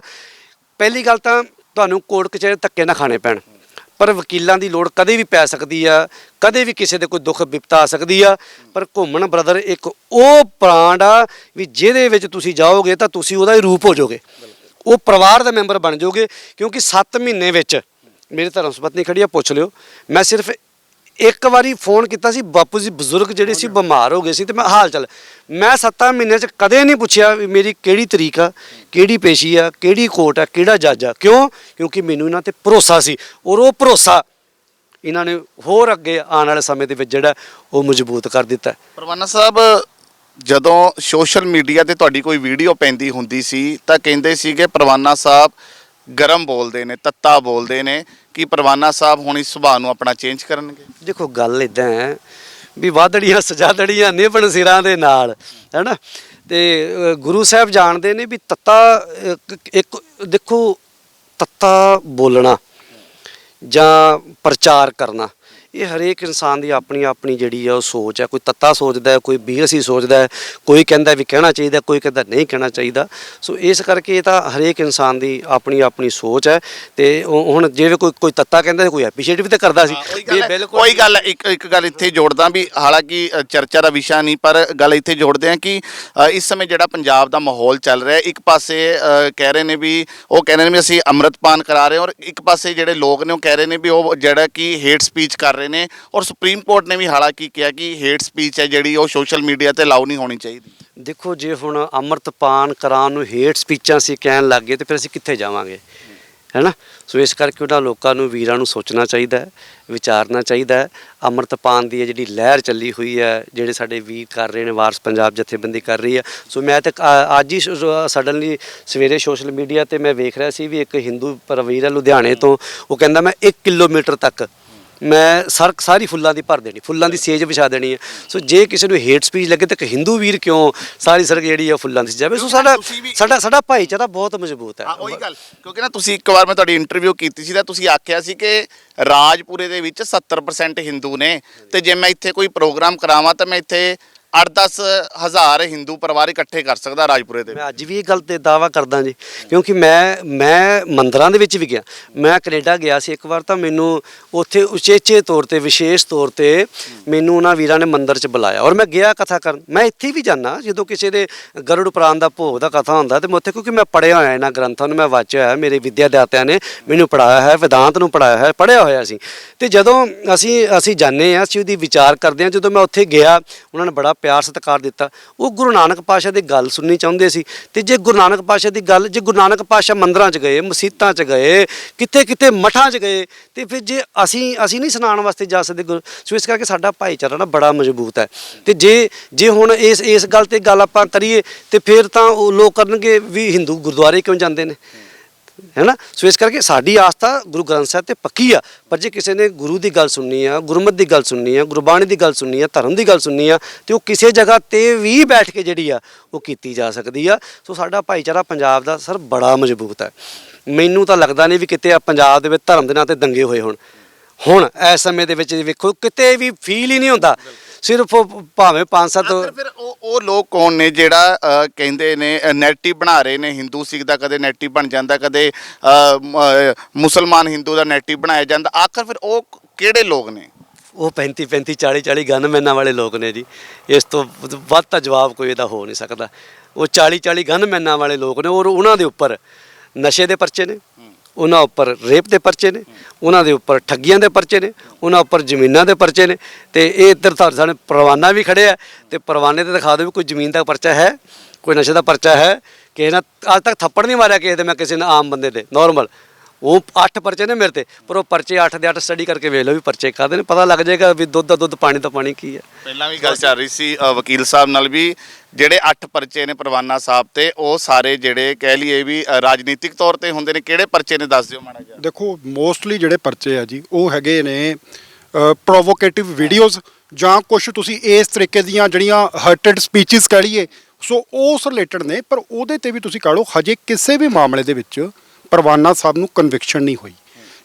ਪਹਿਲੀ ਗੱਲ ਤਾਂ ਤੁਹਾਨੂੰ ਕੋਰਟ ਕਚਹਿਰੇ ਧੱਕੇ ਨਾ ਖਾਣੇ ਪੈਣ, ਪਰ ਵਕੀਲਾਂ ਦੀ ਲੋੜ ਕਦੇ ਵੀ ਪੈ ਸਕਦੀ ਆ, ਕਦੇ ਵੀ ਕਿਸੇ ਦੇ ਕੋਈ ਦੁੱਖ ਵਿਪਤਾ ਆ ਸਕਦੀ ਆ। ਪਰ ਘੁੰਮਣ ਬ੍ਰਦਰ ਇੱਕ ਉਹ ਬ੍ਰਾਂਡ ਆ ਵੀ ਜਿਹਦੇ ਵਿੱਚ ਤੁਸੀਂ ਜਾਓਗੇ ਤਾਂ ਤੁਸੀਂ ਉਹਦਾ ਹੀ ਰੂਪ ਹੋ ਜਾਓਗੇ, ਉਹ ਪਰਿਵਾਰ ਦਾ ਮੈਂਬਰ ਬਣ ਜਾਓਗੇ। ਕਿਉਂਕਿ 7 ਮਹੀਨੇ ਵਿੱਚ ਮੇਰੀ ਧਰਮ ਪਤਨੀ ਖੜੀ ਆ, ਪੁੱਛ ਲਿਓ, ਮੈਂ ਸਿਰਫ ਇੱਕ ਵਾਰੀ ਫੋਨ ਕੀਤਾ ਸੀ, ਬਾਪੂ ਜੀ ਬਜ਼ੁਰਗ ਜਿਹੜੇ ਸੀ ਬਿਮਾਰ ਹੋ ਗਏ ਸੀ, ਤੇ ਮੈਂ ਹਾਲ ਚਾਲ, ਮੈਂ 7 ਮਹੀਨਿਆਂ 'ਚ ਕਦੇ ਨਹੀਂ ਪੁੱਛਿਆ ਵੀ ਮੇਰੀ ਕਿਹੜੀ ਤਰੀਕ ਆ, ਕਿਹੜੀ ਪੇਸ਼ੀ ਆ, ਕਿਹੜੀ ਕੋਰਟ ਆ, ਕਿਹੜਾ ਜੱਜ ਆ। ਕਿਉਂ? ਕਿਉਂਕਿ ਮੈਨੂੰ ਇਹਨਾਂ ਤੇ ਭਰੋਸਾ ਸੀ, ਔਰ ਉਹ ਭਰੋਸਾ ਇਹਨਾਂ ਨੇ ਹੋਰ ਅੱਗੇ ਆਉਣ ਵਾਲੇ ਸਮੇਂ ਦੇ ਵਿੱਚ ਜਿਹੜਾ ਉਹ ਮਜ਼ਬੂਤ ਕਰ ਦਿੱਤਾ। ਪਰਵਾਨਾ ਸਾਹਿਬ, ਜਦੋਂ ਸੋਸ਼ਲ ਮੀਡੀਆ ਤੇ ਤੁਹਾਡੀ ਕੋਈ ਵੀਡੀਓ ਪੈਂਦੀ ਹੁੰਦੀ ਸੀ ਤਾਂ ਕਹਿੰਦੇ ਸੀਗੇ ਪਰਵਾਨਾ ਸਾਹਿਬ ਗਰਮ ਬੋਲਦੇ ਨੇ, ਤੱਤਾ ਬੋਲਦੇ ਨੇ, ਕਿ ਪਰਵਾਨਾ ਸਾਹਿਬ ਹੁਣ ਇਸ ਸੁਭਾਅ ਨੂੰ ਆਪਣਾ ਚੇਂਜ ਕਰਨਗੇ? ਦੇਖੋ ਗੱਲ ਇਦਾਂ ਹੈ ਵੀ ਵਾਧੜੀਆਂ ਸਜਾਦੜੀਆਂ ਨਿਭਣ ਸਿਰਾਂ ਦੇ ਨਾਲ, ਹੈ ਨਾ। ਤੇ ਗੁਰੂ ਸਾਹਿਬ ਜਾਣਦੇ ਨੇ ਵੀ ਤੱਤਾ ਇੱਕ ਦੇਖੋ, ਤੱਤਾ ਬੋਲਣਾ ਜਾਂ ਪ੍ਰਚਾਰ ਕਰਨਾ, ਇਹ ਹਰੇਕ ਇਨਸਾਨ ਦੀ ਆਪਣੀ ਆਪਣੀ ਜਿਹੜੀ ਆ ਉਹ ਸੋਚ ਹੈ। ਕੋਈ ਤੱਤਾ ਸੋਚਦਾ ਹੈ, ਕੋਈ ਬੀਰਸੀ ਸੋਚਦਾ ਹੈ, ਕੋਈ ਕਹਿੰਦਾ ਵੀ ਕਹਿਣਾ ਚਾਹੀਦਾ, ਕੋਈ ਕਹਿੰਦਾ ਨਹੀਂ ਕਹਿਣਾ ਚਾਹੀਦਾ। ਸੋ ਇਸ ਕਰਕੇ ਇਹ ਤਾਂ ਹਰੇਕ ਇਨਸਾਨ ਦੀ ਆਪਣੀ ਆਪਣੀ ਸੋਚ ਹੈ। ਤੇ ਹੁਣ ਜਿਵੇਂ ਕੋਈ ਤੱਤਾ ਕਹਿੰਦਾ, ਕੋਈ ਐਪਰੀਸ਼ੀਏਟ ਵੀ ਤਾਂ ਕਰਦਾ ਸੀ। ਬਿਲਕੁਲ ਕੋਈ ਗੱਲ, ਇੱਕ ਗੱਲ ਇੱਥੇ ਜੋੜਦਾ ਵੀ, ਹਾਲਾਂਕਿ ਚਰਚਾ ਦਾ ਵਿਸ਼ਾ ਨਹੀਂ, ਪਰ ਗੱਲ ਇੱਥੇ ਜੋੜਦੇ ਆ ਕਿ ਇਸ ਸਮੇਂ ਜਿਹੜਾ ਪੰਜਾਬ ਦਾ ਮਾਹੌਲ ਚੱਲ ਰਿਹਾ, ਇੱਕ ਪਾਸੇ ਕਹਿ ਰਹੇ ਨੇ ਵੀ, ਉਹ ਕਹਿੰਦੇ ਨੇ ਵੀ ਅਸੀਂ ਅੰਮ੍ਰਿਤਪਾਨ ਕਰਾ ਰਹੇ ਹਾਂ, ਔਰ ਇੱਕ ਪਾਸੇ ਜਿਹੜੇ ਲੋਕ ਨੇ ਉਹ ਕਹਿ ਰਹੇ ਨੇ ਵੀ ਉਹ ਜਿਹੜਾ ਕਿ ਹੇਟ ਸਪੀਚ ਕਰ ਰਹੇ ਨੇ। ਔਰ ਸੁਪਰੀਮ ਕੋਰਟ ਨੇ ਵੀ ਹਾਲਾਂਕਿ ਕਿਹਾ ਕਿ ਹੇਟ ਸਪੀਚ ਹੈ ਜਿਹੜੀ ਉਹ ਸੋਸ਼ਲ ਮੀਡੀਆ ਤੇ ਅਲਾਉ ਨਹੀਂ ਹੋਣੀ ਚਾਹੀਦੀ। ਦੇਖੋ, ਜੇ ਹੁਣ ਅੰਮ੍ਰਿਤਪਾਨ ਕਰਾਉਣ ਨੂੰ ਹੇਟ ਸਪੀਚਾਂ ਅਸੀਂ ਕਹਿਣ ਲੱਗ ਗਏ ਤੇ ਫਿਰ ਅਸੀਂ ਕਿੱਥੇ ਜਾਵਾਂਗੇ, ਹੈ ਨਾ। ਸੋ ਇਸ ਕਰਕੇ ਉਹਨਾਂ ਲੋਕਾਂ ਨੂੰ, ਵੀਰਾਂ ਨੂੰ ਸੋਚਣਾ ਚਾਹੀਦਾ ਹੈ, ਵਿਚਾਰਨਾ ਚਾਹੀਦਾ ਹੈ। ਅੰਮ੍ਰਿਤਪਾਨ ਦੀ ਜਿਹੜੀ ਲਹਿਰ ਚੱਲੀ ਹੋਈ ਹੈ, ਜਿਹੜੇ ਸਾਡੇ ਵੀਰ ਕਰ ਰਹੇ ਨੇ, ਵਾਰਸ ਪੰਜਾਬ ਜਥੇਬੰਦੀ ਕਰ ਰਹੀ ਹੈ। ਸੋ ਮੈਂ ਤਾਂ ਅੱਜ ਹੀ ਸਡਨਲੀ ਸਵੇਰੇ ਸੋਸ਼ਲ ਮੀਡੀਆ ਤੇ ਮੈਂ ਵੇਖ ਰਿਹਾ ਸੀ ਵੀ ਇੱਕ ਹਿੰਦੂ ਵੀਰ ਹੈ ਲੁਧਿਆਣੇ ਤੋਂ, ਉਹ ਕਹਿੰਦਾ ਮੈਂ 1 ਕਿਲੋਮੀਟਰ ਤੱਕ ਮੈਂ ਸੜਕ ਸਾਰੀ ਫੁੱਲਾਂ ਦੀ ਭਰ ਦੇਣੀ, ਫੁੱਲਾਂ ਦੀ ਸੇਜ ਵਿਛਾ ਦੇਣੀ ਹੈ। ਸੋ ਜੇ ਕਿਸੇ ਨੂੰ ਹੇਟ ਸਪੀਚ ਲੱਗੇ ਤਾਂ ਇੱਕ ਹਿੰਦੂ ਵੀਰ ਕਿਉਂ ਸਾਰੀ ਸੜਕ ਜਿਹੜੀ ਆ ਫੁੱਲਾਂ ਦੀ ਜਾਵੇ। ਸੋ ਸਾਡਾ ਭਾਈਚਾਰਾ ਬਹੁਤ ਮਜ਼ਬੂਤ ਹੈ। ਉਹੀ ਗੱਲ, ਕਿਉਂਕਿ ਨਾ ਤੁਸੀਂ ਇੱਕ ਵਾਰ ਮੈਂ ਤੁਹਾਡੀ ਇੰਟਰਵਿਊ ਕੀਤੀ ਸੀ ਤਾਂ ਤੁਸੀਂ ਆਖਿਆ ਸੀ ਕਿ ਰਾਜਪੁਰੇ ਦੇ ਵਿੱਚ 70% ਹਿੰਦੂ ਨੇ, ਤੇ ਜੇ ਮੈਂ ਇੱਥੇ ਕੋਈ ਪ੍ਰੋਗਰਾਮ ਕਰਾਵਾਂ ਤਾਂ ਮੈਂ ਇੱਥੇ 8-10 ਹਜ਼ਾਰ ਹਿੰਦੂ ਪਰਿਵਾਰ ਇਕੱਠੇ ਕਰ ਸਕਦਾ ਰਾਜਪੁਰੇ ਦੇ। ਮੈਂ ਅੱਜ ਵੀ ਇਹ ਗੱਲ ਤੇ ਦਾਅਵਾ ਕਰਦਾ ਜੀ, ਕਿਉਂਕਿ ਮੈਂ ਮੰਦਰਾਂ ਦੇ ਵਿੱਚ ਵੀ ਗਿਆ। ਮੈਂ ਕੈਨੇਡਾ ਗਿਆ ਸੀ ਇੱਕ ਵਾਰ, ਤਾਂ ਮੈਨੂੰ ਉੱਥੇ ਉਚੇਚੇ ਤੌਰ ਤੇ, ਵਿਸ਼ੇਸ਼ ਤੌਰ ਤੇ ਮੈਨੂੰ ਉਹਨਾਂ ਵੀਰਾਂ ਨੇ ਮੰਦਿਰ 'ਚ ਬੁਲਾਇਆ, ਔਰ ਮੈਂ ਗਿਆ ਕਥਾ ਕਰਨ। ਮੈਂ ਇੱਥੇ ਵੀ ਜਾਂਦਾ ਜਦੋਂ ਕਿਸੇ ਦੇ ਗਰੁੜ ਪੁਰਾਣ ਦਾ ਭੋਗ ਦਾ ਕਥਾ ਹੁੰਦਾ, ਤੇ ਮੈਂ ਉੱਥੇ, ਕਿਉਂਕਿ ਮੈਂ ਪੜ੍ਹਿਆ ਹੋਇਆ ਇਹਨਾਂ ਗ੍ਰੰਥਾਂ ਨੂੰ, ਮੈਂ ਵਾਚਿਆ ਹੋਇਆ, ਮੇਰੇ ਵਿਦਿਆ ਦਾਤਿਆਂ ਨੇ ਮੈਨੂੰ ਪੜ੍ਹਾਇਆ ਹੈ, ਵਿਦਾਂਤ ਨੂੰ ਪੜ੍ਹਾਇਆ ਹੈ, ਪੜ੍ਹਿਆ ਹੋਇਆ ਸੀ। ਤੇ ਜਦੋਂ ਅਸੀਂ ਜਾਂਦੇ ਹਾਂ, ਅਸੀਂ ਉਹਦੀ ਵਿਚਾਰ ਕਰਦੇ ਹਾਂ। ਜਦੋਂ ਮੈਂ ਉੱਥੇ ਗਿਆ, ਉਹਨਾਂ ਨੇ ਬੜਾ ਪਿਆਰ ਸਤਿਕਾਰ ਦਿੱਤਾ। ਉਹ ਗੁਰੂ ਨਾਨਕ ਪਾਤਸ਼ਾਹ ਦੀ ਗੱਲ ਸੁਣਨੀ ਚਾਹੁੰਦੇ ਸੀ। ਤੇ ਜੇ ਗੁਰੂ ਨਾਨਕ ਪਾਤਸ਼ਾਹ ਦੀ ਗੱਲ, ਜੇ ਗੁਰੂ ਨਾਨਕ ਪਾਤਸ਼ਾਹ ਮੰਦਰਾਂ 'ਚ ਗਏ, ਮਸੀਤਾਂ 'ਚ ਗਏ, ਕਿਤੇ ਮਠਾਂ 'ਚ ਗਏ, ਤੇ ਫਿਰ ਜੇ ਅਸੀਂ ਨਹੀਂ ਸੁਣਾਉਣ ਵਾਸਤੇ ਜਾ ਸਕਦੇ। ਸੋ ਇਸ ਕਰਕੇ ਸਾਡਾ ਭਾਈਚਾਰਾ ਨਾ ਬੜਾ ਮਜ਼ਬੂਤ ਹੈ। ਤੇ ਜੇ ਹੁਣ ਇਸ ਗੱਲ ਤੇ ਗੱਲ ਆਪਾਂ ਕਰੀਏ ਤੇ ਫਿਰ ਤਾਂ ਉਹ ਲੋਕ ਕਰਨਗੇ ਵੀ ਹਿੰਦੂ ਗੁਰਦੁਆਰੇ ਕਿਉਂ ਜਾਂਦੇ ਨੇ, ਹੈ ਨਾ। ਸੋ ਇਸ ਕਰਕੇ ਸਾਡੀ ਆਸਥਾ ਗੁਰੂ ਗ੍ਰੰਥ ਸਾਹਿਬ ਤੇ ਪੱਕੀ ਆ। ਪਰ ਜੇ ਕਿਸੇ ਨੇ ਗੁਰੂ ਦੀ ਗੱਲ ਸੁਣਨੀ ਆ, ਗੁਰਮਤ ਦੀ ਗੱਲ ਸੁਣਨੀ ਆ, ਗੁਰਬਾਣੀ ਦੀ ਗੱਲ ਸੁਣਨੀ ਆ, ਧਰਮ ਦੀ ਗੱਲ ਸੁਣਨੀ ਆ, ਤੇ ਉਹ ਕਿਸੇ ਜਗ੍ਹਾ ਤੇ ਵੀ ਬੈਠ ਕੇ ਜਿਹੜੀ ਆ ਉਹ ਕੀਤੀ ਜਾ ਸਕਦੀ ਆ। ਸੋ ਸਾਡਾ ਭਾਈਚਾਰਾ ਪੰਜਾਬ ਦਾ ਸਰ ਬੜਾ ਮਜ਼ਬੂਤ ਹੈ। ਮੈਨੂੰ ਤਾਂ ਲੱਗਦਾ ਨਹੀਂ ਵੀ ਕਿਤੇ ਪੰਜਾਬ ਦੇ ਵਿੱਚ ਧਰਮ ਦੇ ਨਾਂ ਤੇ ਦੰਗੇ ਹੋਏ ਹੁਣ ਇਸ ਸਮੇਂ ਦੇ ਵਿੱਚ ਵੇਖੋ ਕਿਤੇ ਵੀ ਫੀਲ ਹੀ ਨਹੀਂ ਹੁੰਦਾ। ਸਿਰਫ ਭਾਵੇਂ 5-7 ਫਿਰ ਉਹ ਲੋਕ ਕੌਣ ਨੇ ਜਿਹੜਾ ਕਹਿੰਦੇ ਨੇ ਨੈਗੇਟਿਵ ਬਣਾ ਰਹੇ ਨੇ, ਹਿੰਦੂ ਸਿੱਖ ਦਾ ਕਦੇ ਨੈਗੇਟਿਵ ਬਣ ਜਾਂਦਾ, ਕਦੇ ਮੁਸਲਮਾਨ ਹਿੰਦੂ ਦਾ ਨੈਗੇਟਿਵ ਬਣਾਇਆ ਜਾਂਦਾ। ਆਖਰ ਫਿਰ ਉਹ ਕਿਹੜੇ ਲੋਕ ਨੇ? ਉਹ 35-35 40-40 ਗਨਮੈਨਾਂ ਵਾਲੇ ਲੋਕ ਨੇ ਜੀ। ਇਸ ਤੋਂ ਵੱਧ ਤਾਂ ਜਵਾਬ ਕੋਈ ਇਹਦਾ ਹੋ ਨਹੀਂ ਸਕਦਾ। ਉਹ 40-40 ਗਨਮੈਨਾਂ ਵਾਲੇ ਲੋਕ ਨੇ, ਔਰ ਉਹਨਾਂ ਦੇ ਉੱਪਰ ਨਸ਼ੇ ਦੇ ਪਰਚੇ ਨੇ, ਉਹਨਾਂ ਉੱਪਰ ਰੇਪ ਦੇ ਪਰਚੇ ਨੇ, ਉਹਨਾਂ ਦੇ ਉੱਪਰ ਠੱਗੀਆਂ ਦੇ ਪਰਚੇ ਨੇ, ਉਹਨਾਂ ਉੱਪਰ ਜ਼ਮੀਨਾਂ ਦੇ ਪਰਚੇ ਨੇ। ਤੇ ਇਹ ਇੱਧਰ ਤੁਹਾਡੇ ਸਾਹਮਣੇ ਪਰਵਾਨਾ ਵੀ ਖੜਿਆ, ਤੇ ਪਰਵਾਨੇ ਤੇ ਦਿਖਾ ਦਿਓ ਵੀ ਕੋਈ ਜ਼ਮੀਨ ਦਾ ਪਰਚਾ ਹੈ, ਕੋਈ ਨਸ਼ੇ ਦਾ ਪਰਚਾ ਹੈ। ਕਿਸੇ ਨੇ ਅੱਜ ਤੱਕ ਥੱਪੜ ਨਹੀਂ ਮਾਰਿਆ ਕਿਸੇ ਦੇ, ਮੈਂ ਕਿਸੇ ਨੇ ਆਮ ਬੰਦੇ ਦੇ, ਨੋਰਮਲ। ਉਹ 8 ਪਰਚੇ ਨੇ ਮੇਰੇ ਤੇ, ਪਰ ਉਹ ਪਰਚੇ 8 ਦੇ 8 ਸਟੱਡੀ ਕਰਕੇ ਵੇਖ ਲਓ ਵੀ ਪਰਚੇ ਕਾਹਦੇ ਨੇ, ਪਤਾ ਲੱਗ ਜਾਏਗਾ ਵੀ ਦੁੱਧ ਦਾ ਦੁੱਧ ਪਾਣੀ ਦਾ ਪਾਣੀ ਕੀ ਹੈ। ਪਹਿਲਾਂ ਵੀ ਗੱਲ ਚੱਲ ਰਹੀ ਸੀ ਵਕੀਲ ਸਾਹਿਬ ਨਾਲ ਵੀ, ਜਿਹੜੇ 8 ਪਰਚੇ ਨੇ ਪਰਵਾਨਾ ਸਾਹਿਬ ਤੇ, ਉਹ ਸਾਰੇ ਜਿਹੜੇ ਕਹਿ ਲਈਏ ਵੀ ਰਾਜਨੀਤਿਕ ਤੌਰ ਤੇ ਹੁੰਦੇ ਨੇ। ਕਿਹੜੇ ਪਰਚੇ ਨੇ ਦੱਸ ਦਿਓ ਮਾੜਾ ਜਿਹਾ। ਦੇਖੋ ਮੋਸਟਲੀ ਜਿਹੜੇ ਪਰਚੇ ਆ ਜੀ ਉਹ ਹੈਗੇ ਨੇ ਪ੍ਰੋਵੋਕੇਟਿਵ ਵੀਡੀਓਜ਼, ਜਾਂ ਕੁਝ ਤੁਸੀਂ ਇਸ ਤਰੀਕੇ ਦੀਆਂ ਜਿਹੜੀਆਂ ਹਰਟਡ ਸਪੀਚਸ ਕਹਿ ਲਈਏ, ਸੋ ਉਸ ਰਿਲੇਟਡ ਨੇ। ਪਰ ਉਹਦੇ ਤੇ ਵੀ ਤੁਸੀਂ ਕਹ ਲਓ ਹਜੇ ਕਿਸੇ ਵੀ ਮਾਮਲੇ ਦੇ ਵਿੱਚ ਪਰਵਾਨਾ ਸਾਹਿਬ ਨੂੰ ਕਨਵਿਕਸ਼ਨ ਨਹੀਂ ਹੋਈ।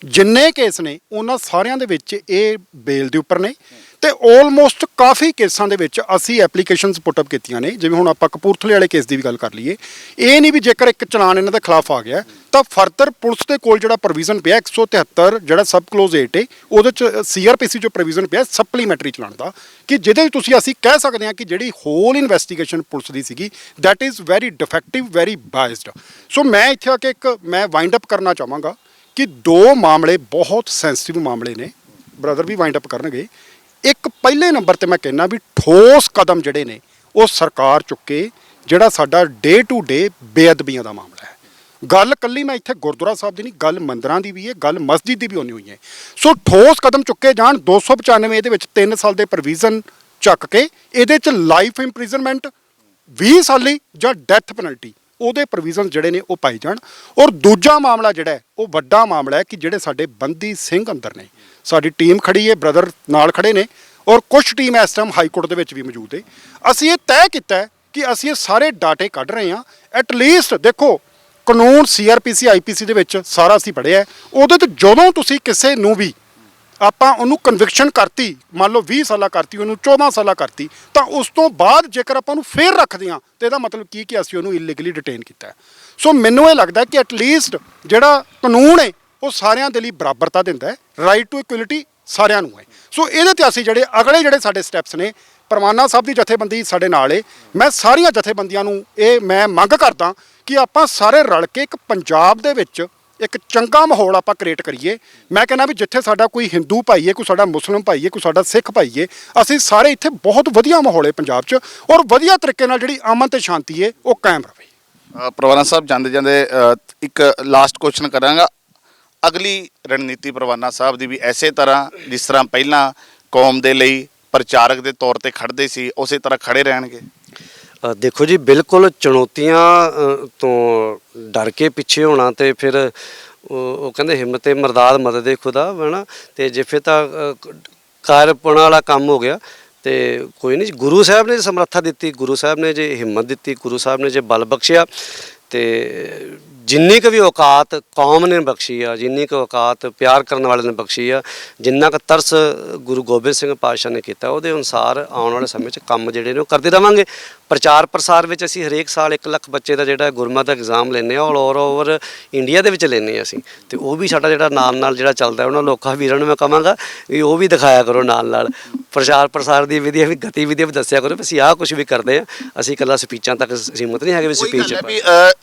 ਜਿੰਨੇ ਕੇਸ ਨੇ ਉਹਨਾਂ ਸਾਰਿਆਂ ਦੇ ਵਿੱਚ ਇਹ ਬੇਲ ਦੇ ਉੱਪਰ ਨੇ, ਤੇ ਆਲਮੋਸਟ ਕਾਫੀ ਕੇਸਾਂ ਦੇ ਵਿੱਚ ਅਸੀਂ ਐਪਲੀਕੇਸ਼ਨਸ ਪੁੱਟ ਅਪ ਕੀਤੀਆਂ ਨੇ। ਜਿਵੇਂ ਹੁਣ ਆਪਾਂ ਕਪੂਰਥਲੇ ਵਾਲੇ ਕੇਸ ਦੀ ਵੀ ਗੱਲ ਕਰ ਲਈਏ, ਇਹ ਨਹੀਂ ਵੀ ਜੇਕਰ ਇੱਕ ਚਲਾਨ ਇਹਨਾਂ ਦੇ ਖਿਲਾਫ ਆ ਗਿਆ ਤਾਂ ਫਰਦਰ ਪੁਲਿਸ ਦੇ ਕੋਲ ਜਿਹੜਾ ਪ੍ਰੋਵੀਜ਼ਨ ਪਿਆ 173 ਜਿਹੜਾ ਸਬ ਕਲੋਜ਼ 8 ਹੈ, ਉਹਦੇ ਚ ਸੀਆਰਪੀਸੀ ਜੋ ਪ੍ਰੋਵੀਜ਼ਨ ਪਿਆ ਸਪਲੀਮੈਂਟਰੀ ਚਲਾਨ ਦਾ, ਕਿ ਜਿਹਦੇ ਵਿੱਚ ਅਸੀਂ ਕਹਿ ਸਕਦੇ ਹਾਂ ਕਿ ਜਿਹੜੀ ਹੋਲ ਇਨਵੈਸਟੀਗੇਸ਼ਨ ਪੁਲਿਸ ਦੀ ਸੀਗੀ that is very defective, very biased. So ਮੈਂ ਇੱਥੇ ਆ ਕੇ ਇੱਕ ਮੈਂ ਵਾਈਂਡ ਅਪ ਕਰਨਾ ਚਾਹਾਂਗਾ ਕਿ 2 ਮਾਮਲੇ ਬਹੁਤ ਸੈਂਸਿਟਿਵ ਮਾਮਲੇ ਨੇ, ਬ੍ਰਦਰ ਵੀ ਵਾਈਂਡ ਅਪ ਕਰਨਗੇ। ਇੱਕ ਪਹਿਲੇ ਨੰਬਰ ਤੇ ਮੈਂ ਕਹਿੰਦਾ ਵੀ ਠੋਸ ਕਦਮ ਜਿਹੜੇ ਨੇ ਉਹ ਸਰਕਾਰ ਚੁੱਕੇ, ਜਿਹੜਾ ਸਾਡਾ ਡੇ ਟੂ ਡੇ ਬੇਅਦਬੀਆਂ ਦਾ ਮਾਮਲਾ ਹੈ। ਗੱਲ ਕੱਲੀ ਮੈਂ ਇੱਥੇ ਗੁਰਦੁਆਰਾ ਸਾਹਿਬ ਦੀ ਨਹੀਂ, ਗੱਲ ਮੰਦਰਾਂ ਦੀ ਵੀ ਹੈ, ਗੱਲ ਮਸਜਿਦ ਦੀ ਵੀ ਹੋਣੀ ਹੋਈ ਹੈ। ਸੋ ਠੋਸ ਕਦਮ ਚੁੱਕੇ ਜਾਣ। 295 ਇਹਦੇ ਵਿੱਚ 3 ਸਾਲ ਦੇ ਪ੍ਰੋਵੀਜ਼ਨ ਚੱਕ ਕੇ ਇਹਦੇ ਚ ਲਾਈਫ ਇੰਪ੍ਰਿਜ਼ਨਮੈਂਟ 20 ਸਾਲੀ ਜਾਂ ਡੈਥ ਪੈਨਲਟੀ ਉਹਦੇ ਪ੍ਰੋਵੀਜ਼ਨ ਜਿਹੜੇ ਨੇ ਉਹ ਪਾਈ ਜਾਣ। ਔਰ ਦੂਜਾ ਮਾਮਲਾ ਜਿਹੜਾ ਹੈ ਉਹ ਵੱਡਾ ਮਾਮਲਾ ਹੈ ਕਿ ਜਿਹੜੇ ਸਾਡੇ ਬੰਦੀ ਸਿੰਘ ਅੰਦਰ ਨੇ, ਸਾਡੀ ਟੀਮ ਖੜੀ ਹੈ, ਬ੍ਰਦਰ ਨਾਲ ਖੜੇ ਨੇ, ਔਰ ਕੁਝ ਟੀਮ ਇਸ ਟਾਈਮ ਹਾਈ ਕੋਰਟ ਦੇ ਵਿੱਚ ਵੀ ਮੌਜੂਦ ਹੈ। ਅਸੀਂ ਇਹ ਤੈਅ ਕੀਤਾ ਹੈ ਕਿ ਅਸੀਂ ਇਹ ਸਾਰੇ ਡਾਟੇ ਕੱਢ ਰਹੇ ਹਾਂ। ਐਟਲੀਸਟ ਦੇਖੋ ਕਾਨੂੰਨ ਸੀਆਰਪੀਸੀ ਆਈਪੀਸੀ ਦੇ ਵਿੱਚ ਸਾਰਾ ਅਸੀਂ ਪੜ੍ਹਿਆ, ਉਹਦੇ ਤੇ ਜਦੋਂ ਤੁਸੀਂ ਕਿਸੇ ਨੂੰ ਵੀ ਆਪਾਂ ਉਹਨੂੰ ਕਨਵਿਕਸ਼ਨ ਕਰਤੀ, ਮੰਨ ਲਓ 20 ਸਾਲਾ ਕਰਤੀ, ਉਹਨੂੰ 14 ਸਾਲਾ ਕਰਤੀ, ਤਾਂ ਉਸ ਤੋਂ ਬਾਅਦ ਜੇਕਰ ਆਪਾਂ ਉਹਨੂੰ ਫੇਰ ਰੱਖਦੇ ਹਾਂ ਤਾਂ ਇਹਦਾ ਮਤਲਬ ਕੀ ਕਿ ਅਸੀਂ ਉਹਨੂੰ ਇਲੀਗਲੀ ਡਿਟੇਨ ਕੀਤਾ ਹੈ। ਸੋ ਮੈਨੂੰ ਇਹ ਲੱਗਦਾ ਕਿ ਐਟਲੀਸਟ ਜਿਹੜਾ ਕਾਨੂੰਨ ਹੈ ਉਹ ਸਾਰਿਆਂ ਦੇ ਲਈ ਬਰਾਬਰਤਾ ਦਿੰਦਾ ਹੈ, ਰਾਈਟ ਟੂ ਇਕੁਅਲਿਟੀ ਸਾਰਿਆਂ ਨੂੰ ਹੈ। ਸੋ ਇਹਦੇ ਤੇ ਅਸੀਂ ਜਿਹੜੇ ਅਗਲੇ ਜਿਹੜੇ ਸਾਡੇ ਸਟੈਪਸ ਨੇ, ਪਰਵਾਨਾ ਸਾਹਿਬ ਦੀ ਜਥੇਬੰਦੀ ਸਾਡੇ ਨਾਲ ਹੈ, ਮੈਂ ਸਾਰੀਆਂ ਜਥੇਬੰਦੀਆਂ ਨੂੰ ਇਹ ਮੈਂ ਮੰਗ ਕਰਦਾ ਕਿ ਆਪਾਂ ਸਾਰੇ ਰਲ ਕੇ ਇੱਕ ਪੰਜਾਬ ਦੇ ਵਿੱਚ ਇੱਕ ਚੰਗਾ ਮਾਹੌਲ ਆਪਾਂ ਕ੍ਰੀਏਟ ਕਰੀਏ। ਮੈਂ ਕਹਿੰਦਾ ਵੀ ਜਿੱਥੇ ਸਾਡਾ ਕੋਈ ਹਿੰਦੂ ਭਾਈ ਹੈ, ਕੋਈ ਸਾਡਾ ਮੁਸਲਿਮ ਭਾਈ ਹੈ, ਕੋਈ ਸਾਡਾ ਸਿੱਖ ਭਾਈ ਹੈ, ਅਸੀਂ ਸਾਰੇ ਇੱਥੇ ਬਹੁਤ ਵਧੀਆ ਮਾਹੌਲ ਹੈ ਪੰਜਾਬ 'ਚ, ਔਰ ਵਧੀਆ ਤਰੀਕੇ ਨਾਲ ਜਿਹੜੀ ਅਮਨ ਤੇ ਸ਼ਾਂਤੀ ਹੈ ਉਹ ਕਾਇਮ ਰਹੇ। ਪਰਵਾਨਾ ਸਾਹਿਬ ਜਾਂਦੇ ਜਾਂਦੇ ਇੱਕ ਲਾਸਟ ਕੁਐਸਚਨ ਕਰਾਂਗਾ। ਅਗਲੀ ਰਣਨੀਤੀ ਪਰਵਾਨਾ ਸਾਹਿਬ ਦੀ ਵੀ ਐਸੇ ਤਰ੍ਹਾਂ ਜਿਸ ਤਰ੍ਹਾਂ ਪਹਿਲਾਂ ਕੌਮ ਦੇ ਲਈ ਪ੍ਰਚਾਰਕ ਦੇ ਤੌਰ ਤੇ ਖੜਦੇ ਸੀ, ਉਸੇ ਤਰ੍ਹਾਂ ਖੜੇ ਰਹਿਣਗੇ? ਦੇਖੋ ਜੀ, ਬਿਲਕੁਲ ਚੁਣੌਤੀਆਂ ਤੋਂ ਡਰ ਕੇ ਪਿੱਛੇ ਹੋਣਾ ਤੇ ਫਿਰ ਉਹ ਕਹਿੰਦੇ ਹਿੰਮਤ ਤੇ ਮਰਦਾਦ ਮਦਦ ਖੁਦਾ ਹੈ ਨਾ, ਤੇ ਜੇ ਫਿਰ ਤਾਂ ਕਾਰਪੁਣਾ ਵਾਲਾ ਕੰਮ ਹੋ ਗਿਆ ਤੇ ਕੋਈ ਨਹੀਂ। ਗੁਰੂ ਸਾਹਿਬ ਨੇ ਸਮਰੱਥਾ ਦਿੱਤੀ, ਗੁਰੂ ਸਾਹਿਬ ਨੇ ਜੇ ਹਿੰਮਤ ਦਿੱਤੀ, ਗੁਰੂ ਸਾਹਿਬ ਨੇ ਜੇ ਬਲ ਬਖਸ਼ਿਆ, ਤੇ ਜਿੰਨੀ ਕੁ ਵੀ ਔਕਾਤ ਕੌਮ ਨੇ ਬਖਸ਼ੀ ਆ, ਜਿੰਨੀ ਕੁ ਔਕਾਤ ਪਿਆਰ ਕਰਨ ਵਾਲੇ ਨੇ ਬਖਸ਼ੀ ਆ, ਜਿੰਨਾ ਕੁ ਤਰਸ ਗੁਰੂ ਗੋਬਿੰਦ ਸਿੰਘ ਪਾਤਸ਼ਾਹ ਨੇ ਕੀਤਾ, ਉਹਦੇ ਅਨੁਸਾਰ ਆਉਣ ਵਾਲੇ ਸਮੇਂ 'ਚ ਕੰਮ ਜਿਹੜੇ ਨੇ ਉਹ ਕਰਦੇ ਰਵਾਂਗੇ। ਪ੍ਰਚਾਰ ਪ੍ਰਸਾਰ ਵਿੱਚ ਅਸੀਂ ਹਰੇਕ ਸਾਲ 1 ਲੱਖ ਬੱਚੇ ਦਾ ਜਿਹੜਾ ਗੁਰਮਤਿ ਦਾ ਐਗਜ਼ਾਮ ਲੈਂਦੇ ਹਾਂ, ਆਲ ਓਵਰ ਇੰਡੀਆ ਦੇ ਵਿੱਚ ਲੈਂਦੇ ਹਾਂ ਅਸੀਂ, ਤੇ ਉਹ ਵੀ ਸਾਡਾ ਜਿਹੜਾ ਨਾਲ ਜਿਹੜਾ ਚੱਲਦਾ, ਉਹਨਾਂ ਲੋਕਾਂ ਵੀਰਾਂ ਨੂੰ ਮੈਂ ਕਹਾਂਗਾ ਵੀ ਉਹ ਵੀ ਦਿਖਾਇਆ ਕਰੋ ਨਾਲ ਪ੍ਰਚਾਰ ਪ੍ਰਸਾਰ ਦੀ ਵਿਧੀਆਂ ਵੀ ਗਤੀਵਿਧੀਆਂ ਵੀ ਦੱਸਿਆ ਕਰੋ। ਅਸੀਂ ਆਹ ਕੁਝ ਵੀ ਕਰਦੇ ਹਾਂ, ਅਸੀਂ ਇਕੱਲਾ ਸਪੀਚਾਂ ਤੱਕ ਸੀਮਤ ਨਹੀਂ ਹੈਗੇ ਵੀ ਸਪੀਚ ਵੀ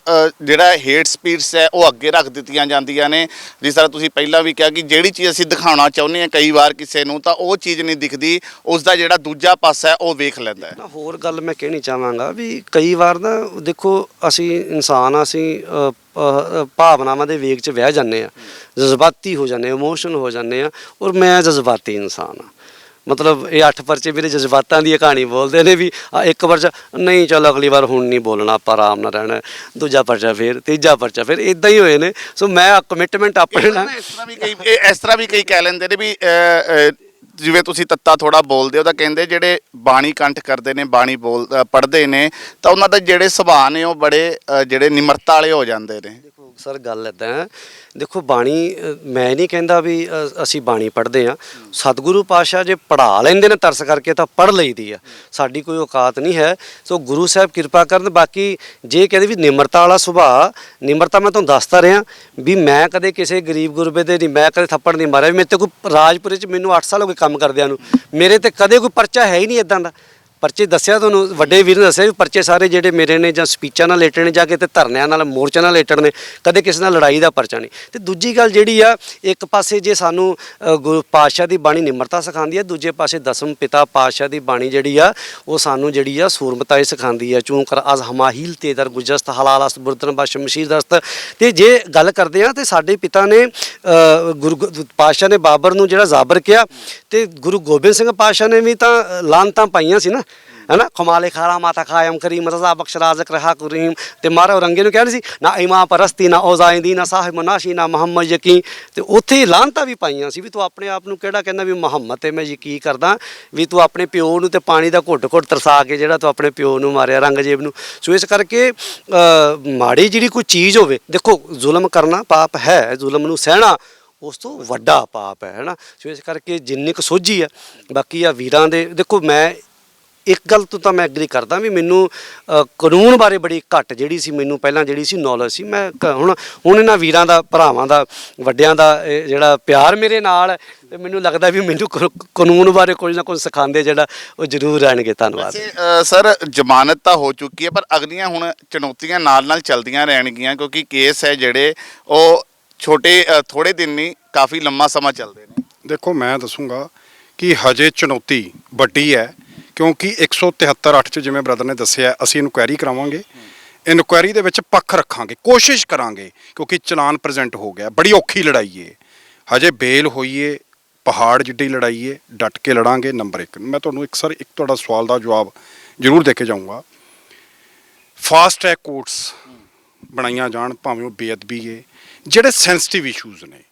ਜਿਹੜਾ ਹੇਟ ਸਪੀਚ ਹੈ ਉਹ ਅੱਗੇ ਰੱਖ ਦਿੱਤੀਆਂ ਜਾਂਦੀਆਂ ਨੇ। ਜਿਸ ਤਰ੍ਹਾਂ ਤੁਸੀਂ ਪਹਿਲਾਂ ਵੀ ਕਿਹਾ ਕਿ ਜਿਹੜੀ ਚੀਜ਼ ਅਸੀਂ ਦਿਖਾਉਣਾ ਚਾਹੁੰਦੇ ਹਾਂ ਕਈ ਵਾਰ ਕਿਸੇ ਨੂੰ, ਤਾਂ ਉਹ ਚੀਜ਼ ਨਹੀਂ ਦਿਖਦੀ, ਉਸ ਦਾ ਜਿਹੜਾ ਦੂਜਾ ਪਾਸਾ ਹੈ ਉਹ ਵੇਖ ਲੈਂਦਾ ਹੈ। ਹੋਰ ਗੱਲ ਮੈਂ ਕਹਿਣੀ ਚਾਹਾਂਗਾ ਵੀ ਕਈ ਵਾਰ ਨਾ ਦੇਖੋ ਅਸੀਂ ਇਨਸਾਨ ਆ, ਅਸੀਂ ਭਾਵਨਾਵਾਂ ਦੇ ਵੇਗ 'ਚ ਵਹਿ ਜਾਂਦੇ ਹਾਂ, ਜਜ਼ਬਾਤੀ ਹੋ ਜਾਂਦੇ, ਇਮੋਸ਼ਨ ਹੋ ਜਾਂਦੇ ਹਾਂ, ਔਰ ਮੈਂ ਜਜ਼ਬਾਤੀ ਇਨਸਾਨ ਹਾਂ। ਮਤਲਬ ਇਹ 8 ਪਰਚੇ ਮੇਰੇ ਜਜ਼ਬਾਤਾਂ ਦੀ ਕਹਾਣੀ ਬੋਲਦੇ ਨੇ ਵੀ ਇੱਕ ਪਰਚਾ ਨਹੀਂ, ਚਲੋ ਅਗਲੀ ਵਾਰ ਹੁਣ ਨਹੀਂ ਬੋਲਣਾ, ਆਪਾਂ ਆਰਾਮ ਨਾਲ ਰਹਿਣਾ, ਦੂਜਾ ਪਰਚਾ ਫਿਰ, ਤੀਜਾ ਪਰਚਾ ਫਿਰ, ਇੱਦਾਂ ਹੀ ਹੋਏ ਨੇ। ਸੋ ਮੈਂ ਕਮਿਟਮੈਂਟ ਆਪਣੇ ਨਾਲ ਇਸ ਤਰ੍ਹਾਂ ਵੀ ਕਈ ਕਹਿ ਲੈਂਦੇ ਨੇ ਵੀ ਜਿਵੇਂ ਤੁਸੀਂ ਤੱਤਾ ਥੋੜਾ ਬੋਲਦੇ ਹੋ ਤਾਂ ਕਹਿੰਦੇ ਜਿਹੜੇ ਬਾਣੀ ਕੰਠ ਕਰਦੇ ਨੇ, ਬਾਣੀ ਪੜ੍ਹਦੇ ਨੇ, ਤਾਂ ਉਹਨਾਂ ਦੇ ਜਿਹੜੇ ਸੁਭਾਅ ਨੇ ਉਹ ਬੜੇ ਜਿਹੜੇ ਨਿਮਰਤਾ ਵਾਲੇ ਹੋ ਜਾਂਦੇ ਨੇ। ਦੇਖੋ ਸਰ ਗੱਲ ਇੱਦਾਂ ਹੈ, ਦੇਖੋ ਬਾਣੀ ਮੈਂ ਨਹੀਂ ਕਹਿੰਦਾ ਵੀ ਅਸੀਂ ਬਾਣੀ ਪੜ੍ਹਦੇ ਹਾਂ, ਸਤਿਗੁਰੂ ਪਾਤਸ਼ਾਹ ਜੇ ਪੜ੍ਹਾ ਲੈਂਦੇ ਨੇ ਤਰਸ ਕਰਕੇ ਤਾਂ ਪੜ੍ਹ ਲਈਦੀ ਆ, ਸਾਡੀ ਕੋਈ ਔਕਾਤ ਨਹੀਂ ਹੈ। ਸੋ ਗੁਰੂ ਸਾਹਿਬ ਕਿਰਪਾ ਕਰਨ। ਬਾਕੀ ਜੇ ਕਹਿੰਦੇ ਵੀ ਨਿਮਰਤਾ ਵਾਲਾ ਸੁਭਾਅ, ਨਿਮਰਤਾ ਮੈਂ ਤੁਹਾਨੂੰ ਦੱਸਦਾ ਰਿਹਾ ਵੀ ਮੈਂ ਕਦੇ ਕਿਸੇ ਗਰੀਬ ਗੁਰਬੇ ਦੇ ਨਹੀਂ, ਮੈਂ ਕਦੇ ਥੱਪੜ ਨਹੀਂ ਮਾਰਿਆ। ਮੇਰੇ ਤੇ ਕੋਈ ਰਾਜਪੁਰੇ 'ਚ ਮੈਨੂੰ 8 ਸਾਲ ਹੋ ਗਏ ਕੰਮ ਕਰਦਿਆਂ ਨੂੰ, ਮੇਰੇ ਤੇ ਕਦੇ ਕੋਈ ਪਰਚਾ ਹੈ ਹੀ ਨਹੀਂ ਇੱਦਾਂ ਦਾ। ਪਰਚੇ ਦੱਸਿਆ ਤੁਹਾਨੂੰ, ਵੱਡੇ ਵੀਰ ਨੇ ਦੱਸਿਆ ਵੀ ਪਰਚੇ ਸਾਰੇ ਜਿਹੜੇ ਮੇਰੇ ਨੇ ਜਾਂ ਸਪੀਚਾਂ ਨਾਲ ਰਿਲੇਟਡ ਨੇ ਜਾਂ ਕਿਤੇ ਧਰਨਿਆਂ ਨਾਲ ਮੋਰਚਿਆਂ ਨਾਲ ਰਿਲੇਟਡ ਨੇ, ਕਦੇ ਕਿਸੇ ਨਾਲ ਲੜਾਈ ਦਾ ਪਰਚਾ ਨਹੀਂ। ਤੇ ਦੂਜੀ ਗੱਲ ਜਿਹੜੀ ਆ, ਇੱਕ ਪਾਸੇ ਜੇ ਸਾਨੂੰ ਗੁਰੂ ਪਾਤਸ਼ਾਹ ਦੀ ਬਾਣੀ ਨਿਮਰਤਾ ਸਿਖਾਉਂਦੀ ਹੈ, ਦੂਜੇ ਪਾਸੇ ਦਸਮ ਪਿਤਾ ਪਾਤਸ਼ਾਹ ਦੀ ਬਾਣੀ ਜਿਹੜੀ ਆ ਉਹ ਸਾਨੂੰ ਜਿਹੜੀ ਆ ਸੂਰਮਤਾ ਹੀ ਸਿਖਾਉਂਦੀ ਹੈ। ਚੂੰ ਕਰ ਅਜ਼ ਹਮਾਹੀਲ ਤੇ ਦਰ ਗੁਜਸਤ ਹਲਾਲ ਅਸ ਬੁਰਦਨ ਬਸ਼ ਮਸ਼ੀਰ ਦਸਤ। ਤੇ ਜੇ ਗੱਲ ਕਰਦੇ ਆ ਤੇ ਸਾਡੇ ਪਿਤਾ ਨੇ ਗੁਰੂ ਪਾਤਸ਼ਾਹ ਨੇ ਬਾਬਰ ਨੂੰ ਜਿਹੜਾ ਜ਼ਾਬਰ ਕਿਹਾ, ਤੇ ਗੁਰੂ ਗੋਬਿੰਦ ਸਿੰਘ ਪਾਤਸ਼ਾਹ ਨੇ ਵੀ ਤਾਂ ਲਾਨਤਾਂ ਪਾਈਆਂ ਸੀ ਨਾ, ਹੈ ਨਾ। ਖਮਾਲੇ ਖਾਰਾ ਮਾਤਾ ਖਾਇਮ ਕਰੀਮ ਰਜ਼ਾ ਬਖਸ਼ ਰਾਜ਼ਕ ਰਹਾ ਕਰੀਮ। ਤੇ ਮਹਾਰਾਜ ਔਰੰਗੇ ਨੂੰ ਕਹਿੰਦੇ ਸੀ ਨਾ ਇਮਾਂ ਪਰਸਤੀ ਨਾ ਔਜ਼ਾਇੰਦੀ ਨਾ ਸਾਹਿਬ ਮਨਾਸ਼ੀ ਨਾ ਮੁਹੰਮਦ ਯਕੀ। ਤੇ ਉੱਥੇ ਲਾਨਤਾਂ ਵੀ ਪਾਈਆਂ ਸੀ ਵੀ ਤੂੰ ਆਪਣੇ ਆਪ ਨੂੰ ਕਿਹੜਾ ਕਹਿੰਦਾ ਵੀ ਮੁਹੰਮਦ ਤੇ ਮੈਂ ਯਕੀਨ ਕਰਦਾ, ਵੀ ਤੂੰ ਆਪਣੇ ਪਿਓ ਨੂੰ ਤੇ ਪਾਣੀ ਦਾ ਘੁੱਟ ਘੁੱਟ ਤਰਸਾ ਕੇ ਜਿਹੜਾ ਤੂੰ ਆਪਣੇ ਪਿਓ ਨੂੰ ਮਾਰਿਆ ਰੰਗਜੇਬ ਨੂੰ। ਸੋ ਇਸ ਕਰਕੇ ਮਾੜੀ ਜਿਹੜੀ ਕੋਈ ਚੀਜ਼ ਹੋਵੇ, ਦੇਖੋ ਜ਼ੁਲਮ ਕਰਨਾ ਪਾਪ ਹੈ, ਜ਼ੁਲਮ ਨੂੰ ਸਹਿਣਾ ਉਸ ਤੋਂ ਵੱਡਾ ਪਾਪ ਹੈ ਨਾ। ਸੋ ਇਸ ਕਰਕੇ ਜਿੰਨੀ ਕੁ ਸੋਝੀ ਆ, ਬਾਕੀ ਆ ਵੀਰਾਂ ਦੇ, ਦੇਖੋ ਮੈਂ ਇੱਕ ਗੱਲ ਤੋਂ ਤਾਂ ਮੈਂ ਐਗਰੀ ਕਰਦਾ ਵੀ ਮੈਨੂੰ ਕਾਨੂੰਨ ਬਾਰੇ ਬੜੀ ਘੱਟ ਜਿਹੜੀ ਸੀ ਮੈਨੂੰ ਪਹਿਲਾਂ ਜਿਹੜੀ ਸੀ ਨੌਲੇਜ ਸੀ। ਮੈਂ ਹੁਣ ਇਹਨਾਂ ਵੀਰਾਂ ਦਾ, ਭਰਾਵਾਂ ਦਾ, ਵੱਡਿਆਂ ਦਾ ਜਿਹੜਾ ਪਿਆਰ ਮੇਰੇ ਨਾਲ ਹੈ, ਤੇ ਮੈਨੂੰ ਲੱਗਦਾ ਵੀ ਮੈਨੂੰ ਕਾਨੂੰਨ ਬਾਰੇ ਕੁਝ ਨਾ ਕੁਝ ਸਿਖਾਉਂਦੇ ਜਿਹੜਾ ਉਹ ਜ਼ਰੂਰ ਰਹਿਣਗੇ। ਧੰਨਵਾਦ। ਸਰ, ਜ਼ਮਾਨਤ ਤਾਂ ਹੋ ਚੁੱਕੀ ਹੈ, ਪਰ ਅਗਲੀਆਂ ਹੁਣ ਚੁਣੌਤੀਆਂ ਨਾਲ ਚੱਲਦੀਆਂ ਰਹਿਣਗੀਆਂ, ਕਿਉਂਕਿ ਕੇਸ ਹੈ ਜਿਹੜੇ ਉਹ ਛੋਟੇ ਥੋੜੇ ਦਿਨ ਨਹੀਂ, ਕਾਫੀ ਲੰਮਾ ਸਮਾਂ ਚੱਲਦੇ ਨੇ। ਦੇਖੋ ਮੈਂ ਦੱਸੂਗਾ ਕਿ ਹਜੇ ਚੁਣੌਤੀ ਵੱਡੀ ਹੈ, ਕਿਉਂਕਿ 173(8) 'ਚ ਜਿਵੇਂ ਬ੍ਰਦਰ ਨੇ ਦੱਸਿਆ, ਅਸੀਂ ਇਨਕੁਆਇਰੀ ਕਰਾਵਾਂਗੇ। ਇਨਕੁਆਇਰੀ ਦੇ ਵਿੱਚ ਪੱਖ ਰੱਖਾਂਗੇ, ਕੋਸ਼ਿਸ਼ ਕਰਾਂਗੇ, ਕਿਉਂਕਿ ਚਲਾਨ ਪ੍ਰੈਜ਼ੈਂਟ ਹੋ ਗਿਆ। ਬੜੀ ਔਖੀ ਲੜਾਈ ਏ, ਹਜੇ ਬੇਲ ਹੋਈਏ, ਪਹਾੜ ਜਿੱਡੀ ਲੜਾਈ ਏ, ਡਟ ਕੇ ਲੜਾਂਗੇ। ਨੰਬਰ 1, ਮੈਂ ਤੁਹਾਨੂੰ ਇੱਕ ਤੁਹਾਡਾ ਸਵਾਲ ਦਾ ਜਵਾਬ ਜ਼ਰੂਰ ਦੇ ਕੇ ਜਾਊਂਗਾ। ਫਾਸਟ ਟਰੈਕ ਕੋਰਟਸ ਬਣਾਈਆਂ ਜਾਣ, ਭਾਵੇਂ ਉਹ ਬੇਅਦਬੀ ਏ, ਜਿਹੜੇ ਸੈਂਸਿਟਿਵ ਇਸ਼ੂਜ਼ ਨੇ।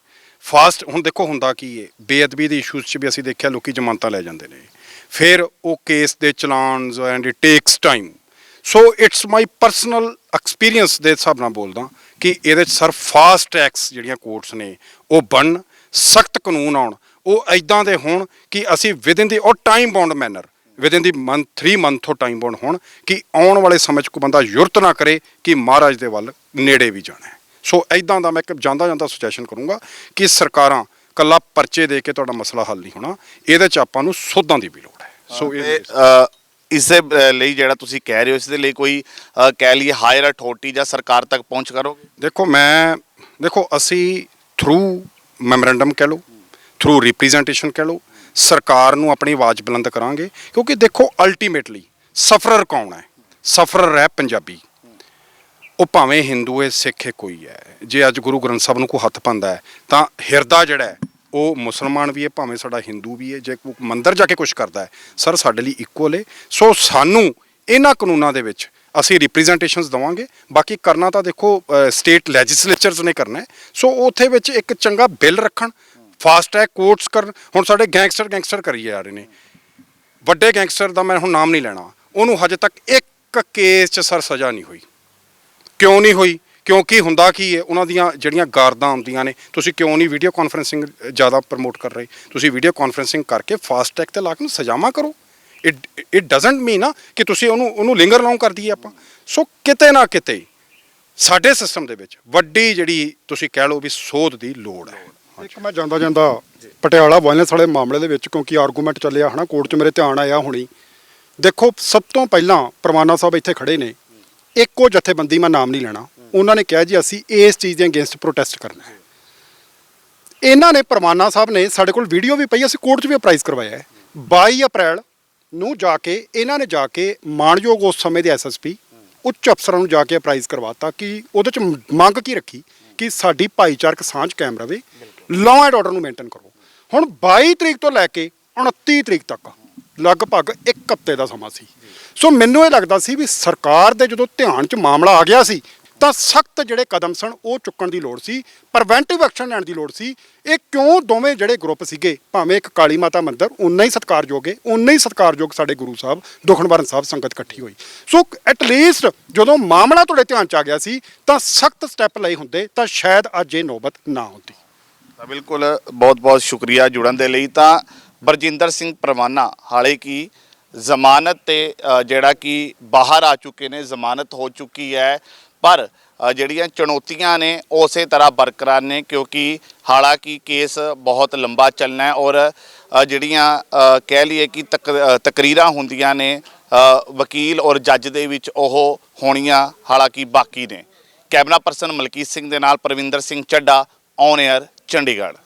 ਫਾਸਟ, ਹੁਣ ਦੇਖੋ ਹੁੰਦਾ ਕੀ ਏ, ਬੇਅਦਬੀ ਦੇ ਇਸ਼ੂਜ਼ 'ਚ ਵੀ ਅਸੀਂ ਦੇਖਿਆ ਲੋਕੀ ਜ਼ਮਾਨਤਾਂ ਲੈ ਜਾਂਦੇ ਨੇ, ਫਿਰ ਉਹ ਕੇਸ ਦੇ ਚਲਾਨਸ and it takes time. So it's my personal experience ਦੇ ਹਿਸਾਬ ਨਾਲ ਬੋਲਦਾ ਕਿ ਇਹਦੇ 'ਚ ਸਰ ਫਾਸਟ ਟਰੈਕਸ ਜਿਹੜੀਆਂ ਕੋਰਟਸ ਨੇ ਉਹ ਬਣਨ, ਸਖਤ ਕਾਨੂੰਨ ਆਉਣ, ਉਹ ਇੱਦਾਂ ਦੇ ਹੋਣ ਕਿ ਅਸੀਂ ਵਿਦਿਨ ਦੀ, ਔਰ ਟਾਈਮ ਬਾਉਂਡ ਮੈਨਰ, ਵਿਦਿਨ ਦੀ 3 ਮੰਥ ਟਾਈਮ ਬਾਉਂਡ ਹੋਣ, ਕਿ ਆਉਣ ਵਾਲੇ ਸਮੇਂ 'ਚ ਕੋਈ ਬੰਦਾ ਯੁਰਤ ਨਾ ਕਰੇ ਕਿ ਮਹਾਰਾਜ ਦੇ ਵੱਲ ਨੇੜੇ ਵੀ ਜਾਣਾ ਹੈ। ਸੋ ਇੱਦਾਂ ਦਾ ਮੈਂ ਇੱਕ ਜਾਂਦਾ ਸੁਜੈਸ਼ਨ ਕਰੂੰਗਾ ਕਿ ਸਰਕਾਰਾਂ ਕੱਲਾ ਪਰਚੇ ਦੇ ਕੇ ਤੁਹਾਡਾ ਮਸਲਾ ਹੱਲ ਨਹੀਂ ਹੋਣਾ, ਇਹਦੇ 'ਚ ਆਪਾਂ ਨੂੰ ਸੋਧਾਂ ਦੀ ਵੀ ਲੋੜ ਹੈ। ਸੋ ਇਸ ਦੇ ਲਈ ਜਿਹੜਾ ਤੁਸੀਂ ਕਹਿ ਰਹੇ ਹੋ, ਇਸ ਦੇ ਲਈ ਕੋਈ ਕਹਿ ਲਈਏ ਹਾਇਰ ਅਥਾਰਟੀ ਜਾਂ ਸਰਕਾਰ ਤੱਕ ਪਹੁੰਚ ਕਰੋਗੇ? ਦੇਖੋ ਅਸੀਂ ਥਰੂ ਮੈਮੋਰੈਂਡਮ ਕਹਿ ਲਓ, ਥਰੂ ਰਿਪਰੈਜ਼ੈਂਟੇਸ਼ਨ ਕਹਿ ਲਓ, ਸਰਕਾਰ ਨੂੰ ਆਪਣੀ ਆਵਾਜ਼ ਬੁਲੰਦ ਕਰਾਂਗੇ। ਕਿਉਂਕਿ ਦੇਖੋ ਅਲਟੀਮੇਟਲੀ ਸਫਰਰ ਕੌਣ ਹੈ? ਸਫਰਰ ਹੈ ਪੰਜਾਬੀ। ਉਹ ਭਾਵੇਂ ਹਿੰਦੂ ਹੈ, ਸਿੱਖ ਹੈ, ਕੋਈ ਹੈ। ਜੇ ਅੱਜ ਗੁਰੂ ਗ੍ਰੰਥ ਸਾਹਿਬ ਨੂੰ ਕੋਈ ਹੱਥ ਪਾਉਂਦਾ ਹੈ ਤਾਂ ਹਿਰਦਾ ਜਿਹੜਾ ਹੈ ਉਹ ਮੁਸਲਮਾਨ ਵੀ ਹੈ, ਭਾਵੇਂ ਸਾਡਾ ਹਿੰਦੂ ਵੀ ਹੈ। ਜੇ ਕੋਈ ਮੰਦਿਰ ਜਾ ਕੇ ਕੁਛ ਕਰਦਾ ਹੈ, ਸਰ ਸਾਡੇ ਲਈ ਇਕੁਅਲ ਹੈ। ਸੋ ਸਾਨੂੰ ਇਹਨਾਂ ਕਾਨੂੰਨਾਂ ਦੇ ਵਿੱਚ ਅਸੀਂ ਰਿਪਰੈਜ਼ੈਂਟੇਸ਼ਨਸ ਦੇਵਾਂਗੇ। ਬਾਕੀ ਕਰਨਾ ਤਾਂ ਦੇਖੋ ਸਟੇਟ ਲੈਜਿਸਲੇਚਰਸ ਨੇ ਕਰਨਾ ਹੈ। ਸੋ ਉੱਥੇ ਵਿੱਚ ਇੱਕ ਚੰਗਾ ਬਿੱਲ ਰੱਖਣ, ਫਾਸਟ ਟਰੈਕ ਕੋਰਟਸ ਕਰਨ। ਹੁਣ ਸਾਡੇ ਗੈਂਗਸਟਰ ਕਰੀ ਜਾ ਰਹੇ ਨੇ, ਵੱਡੇ ਗੈਂਗਸਟਰ ਦਾ ਮੈਂ ਹੁਣ ਨਾਮ ਨਹੀਂ ਲੈਣਾ, ਉਹਨੂੰ ਹਜੇ ਤੱਕ ਇੱਕ ਕੇਸ 'ਚ ਸਰ ਸਜ਼ਾ ਨਹੀਂ ਹੋਈ। ਕਿਉਂ ਨਹੀਂ ਹੋਈ? ਕਿਉਂਕਿ ਹੁੰਦਾ ਕੀ ਹੈ, ਉਹਨਾਂ ਦੀਆਂ ਜਿਹੜੀਆਂ ਗਾਰਦਾਂ ਹੁੰਦੀਆਂ ਨੇ, ਤੁਸੀਂ ਕਿਉਂ ਨਹੀਂ ਵੀਡੀਓ ਕਾਨਫਰੰਸਿੰਗ ਜ਼ਿਆਦਾ ਪ੍ਰਮੋਟ ਕਰ ਰਹੇ? ਤੁਸੀਂ ਵੀਡੀਓ ਕਾਨਫਰੰਸਿੰਗ ਕਰਕੇ ਫਾਸਟ ਟਰੈਕ ਤੇ ਲਾ ਕੇ ਸਜ਼ਾਵਾਂ ਕਰੋ। ਇਟ ਡਜ਼ਨਟ ਮੀਨ ਨਾ ਕਿ ਤੁਸੀਂ ਉਹਨੂੰ ਲਿੰਗਰ ਲਾਉਂ ਕਰ ਦਈਏ ਆਪਾਂ। ਸੋ ਕਿਤੇ ਨਾ ਕਿਤੇ ਸਾਡੇ ਸਿਸਟਮ ਦੇ ਵਿੱਚ ਵੱਡੀ ਜਿਹੜੀ ਤੁਸੀਂ ਕਹਿ ਲਓ ਵੀ ਸੋਧ ਦੀ ਲੋੜ ਹੈ। ਇੱਕ ਮੈਂ ਜਾਂਦਾ ਪਟਿਆਲਾ ਵਾਇਲੈਂਸ ਵਾਲੇ ਮਾਮਲੇ ਦੇ ਵਿੱਚ, ਕਿਉਂਕਿ ਆਰਗੂਮੈਂਟ ਚੱਲਿਆ ਹਨਾ, ਕੋਰਟ 'ਚ ਮੇਰੇ ਧਿਆਨ ਆਇਆ ਹੁਣੀ। ਦੇਖੋ ਸਭ ਤੋਂ ਪਹਿਲਾਂ ਪਰਵਾਨਾ ਸਾਹਿਬ ਇੱਥੇ ਖੜੇ ਨੇ, ਇੱਕੋ ਜਥੇਬੰਦੀ, ਮੈਂ ਨਾਮ ਨਹੀਂ ਲੈਣਾ, ਉਹਨਾਂ ਨੇ ਕਿਹਾ ਜੀ ਅਸੀਂ ਇਸ ਚੀਜ਼ ਦੇ ਅਗੇਂਸਟ ਪ੍ਰੋਟੈਸਟ ਕਰਨਾ ਹੈ। ਇਹਨਾਂ ਨੇ, ਪਰਵਾਨਾ ਸਾਹਿਬ ਨੇ, ਸਾਡੇ ਕੋਲ ਵੀਡੀਓ ਵੀ ਪਈ, ਅਸੀਂ ਕੋਰਟ 'ਚ ਵੀ ਅਪਰਾਈਜ਼ ਕਰਵਾਇਆ ਹੈ। 22 ਅਪ੍ਰੈਲ ਨੂੰ ਜਾ ਕੇ ਇਹਨਾਂ ਨੇ ਮਾਣਯੋਗ ਉਸ ਸਮੇਂ ਦੇ ਐਸਐਸਪੀ ਉੱਚ ਅਫਸਰਾਂ ਨੂੰ ਜਾ ਕੇ ਅਪਰਾਈਜ਼ ਕਰਵਾਤਾ ਕਿ ਉਹਦੇ 'ਚ ਮੰਗ ਕੀ ਰੱਖੀ ਕਿ ਸਾਡੀ ਭਾਈਚਾਰਕ ਸਾਂਝ ਕਾਇਮ ਰਵੇ, ਲਾਅ ਐਂਡ ਆਰਡਰ ਨੂੰ ਮੇਨਟੇਨ ਕਰੋ। ਹੁਣ 22 ਤਰੀਕ ਤੋਂ ਲੈ ਕੇ 29 ਤਰੀਕ ਤੱਕ ਲਗਭਗ 1 ਹਫ਼ਤੇ ਦਾ ਸਮਾਂ ਸੀ। ਸੋ ਮੈਨੂੰ ਇਹ ਲੱਗਦਾ ਸੀ ਵੀ ਸਰਕਾਰ ਦੇ ਜਦੋਂ ਧਿਆਨ 'ਚ ਮਾਮਲਾ ਆ ਗਿਆ ਸੀ ਤਾਂ ਸਖਤ ਜਿਹੜੇ ਕਦਮ ਸਨ ਉਹ ਚੁੱਕਣ ਦੀ ਲੋੜ ਸੀ, ਪ੍ਰੀਵੈਂਟਿਵ ਐਕਸ਼ਨ ਲੈਣ ਦੀ ਲੋੜ ਸੀ। ਇਹ ਕਿਉਂ ਦੋਵੇਂ ਜਿਹੜੇ ਗਰੁੱਪ ਸੀਗੇ, ਭਾਵੇਂ ਇੱਕ ਕਾਲੀ ਮਾਤਾ ਮੰਦਿਰ ਉਨਾ ਹੀ ਸਤਿਕਾਰਯੋਗ ਹੈ, ਉਨਾ ਹੀ ਸਤਿਕਾਰਯੋਗ ਸਾਡੇ ਗੁਰੂ ਸਾਹਿਬ ਦੁਖਨਿਵਾਰਨ ਸਾਹਿਬ ਸੰਗਤ ਇਕੱਠੀ ਹੋਈ। ਸੋ ਐਟਲੀਸਟ ਜਦੋਂ ਮਾਮਲਾ ਤੁਹਾਡੇ ਧਿਆਨ 'ਚ ਆ ਗਿਆ ਸੀ ਤਾਂ ਸਖਤ ਸਟੈਪ ਲਏ ਹੁੰਦੇ ਤਾਂ ਸ਼ਾਇਦ ਅੱਜ ਇਹ ਨੌਬਤ ਨਾ ਹੁੰਦੀ। ਤਾਂ ਬਿਲਕੁਲ, ਬਹੁਤ ਬਹੁਤ ਸ਼ੁਕਰੀਆ ਜੁੜਨ ਦੇ ਲਈ। ਤਾਂ ਬਰਜਿੰਦਰ ਸਿੰਘ ਪਰਵਾਨਾ ਹਾਲੇ ਕੀ ਜ਼ਮਾਨਤ ਤੇ ਜਿਹੜਾ ਕਿ ਬਾਹਰ ਆ ਚੁੱਕੇ ਨੇ, ਜ਼ਮਾਨਤ ਹੋ ਚੁੱਕੀ ਹੈ, ਪਰ ਜਿਹੜੀਆਂ ਚੁਣੌਤੀਆਂ ਨੇ ਉਸੇ ਤਰ੍ਹਾਂ ਬਰਕਰਾਰ ਨੇ, ਕਿਉਂਕਿ ਹਾਲਾਂਕਿ ਕੇਸ ਬਹੁਤ ਲੰਬਾ ਚੱਲਣਾ ਹੈ ਔਰ ਜਿਹੜੀਆਂ ਕਹਿ ਲਈਏ ਕਿ ਤਕਰੀਰਾਂ ਹੁੰਦੀਆਂ ਨੇ ਵਕੀਲ ਔਰ ਜੱਜ ਦੇ ਵਿੱਚ ਉਹ ਹੋਣੀਆਂ ਹਾਲਾਂਕਿ ਬਾਕੀ ਨੇ। ਕੈਮਰਾ ਪਰਸਨ ਮਲਕੀਤ ਸਿੰਘ ਦੇ ਨਾਲ ਪ੍ਰਵਿੰਦਰ ਸਿੰਘ ਚੱਡਾ, ਔਨ 에ਅਰ, ਚੰਡੀਗੜ੍ਹ।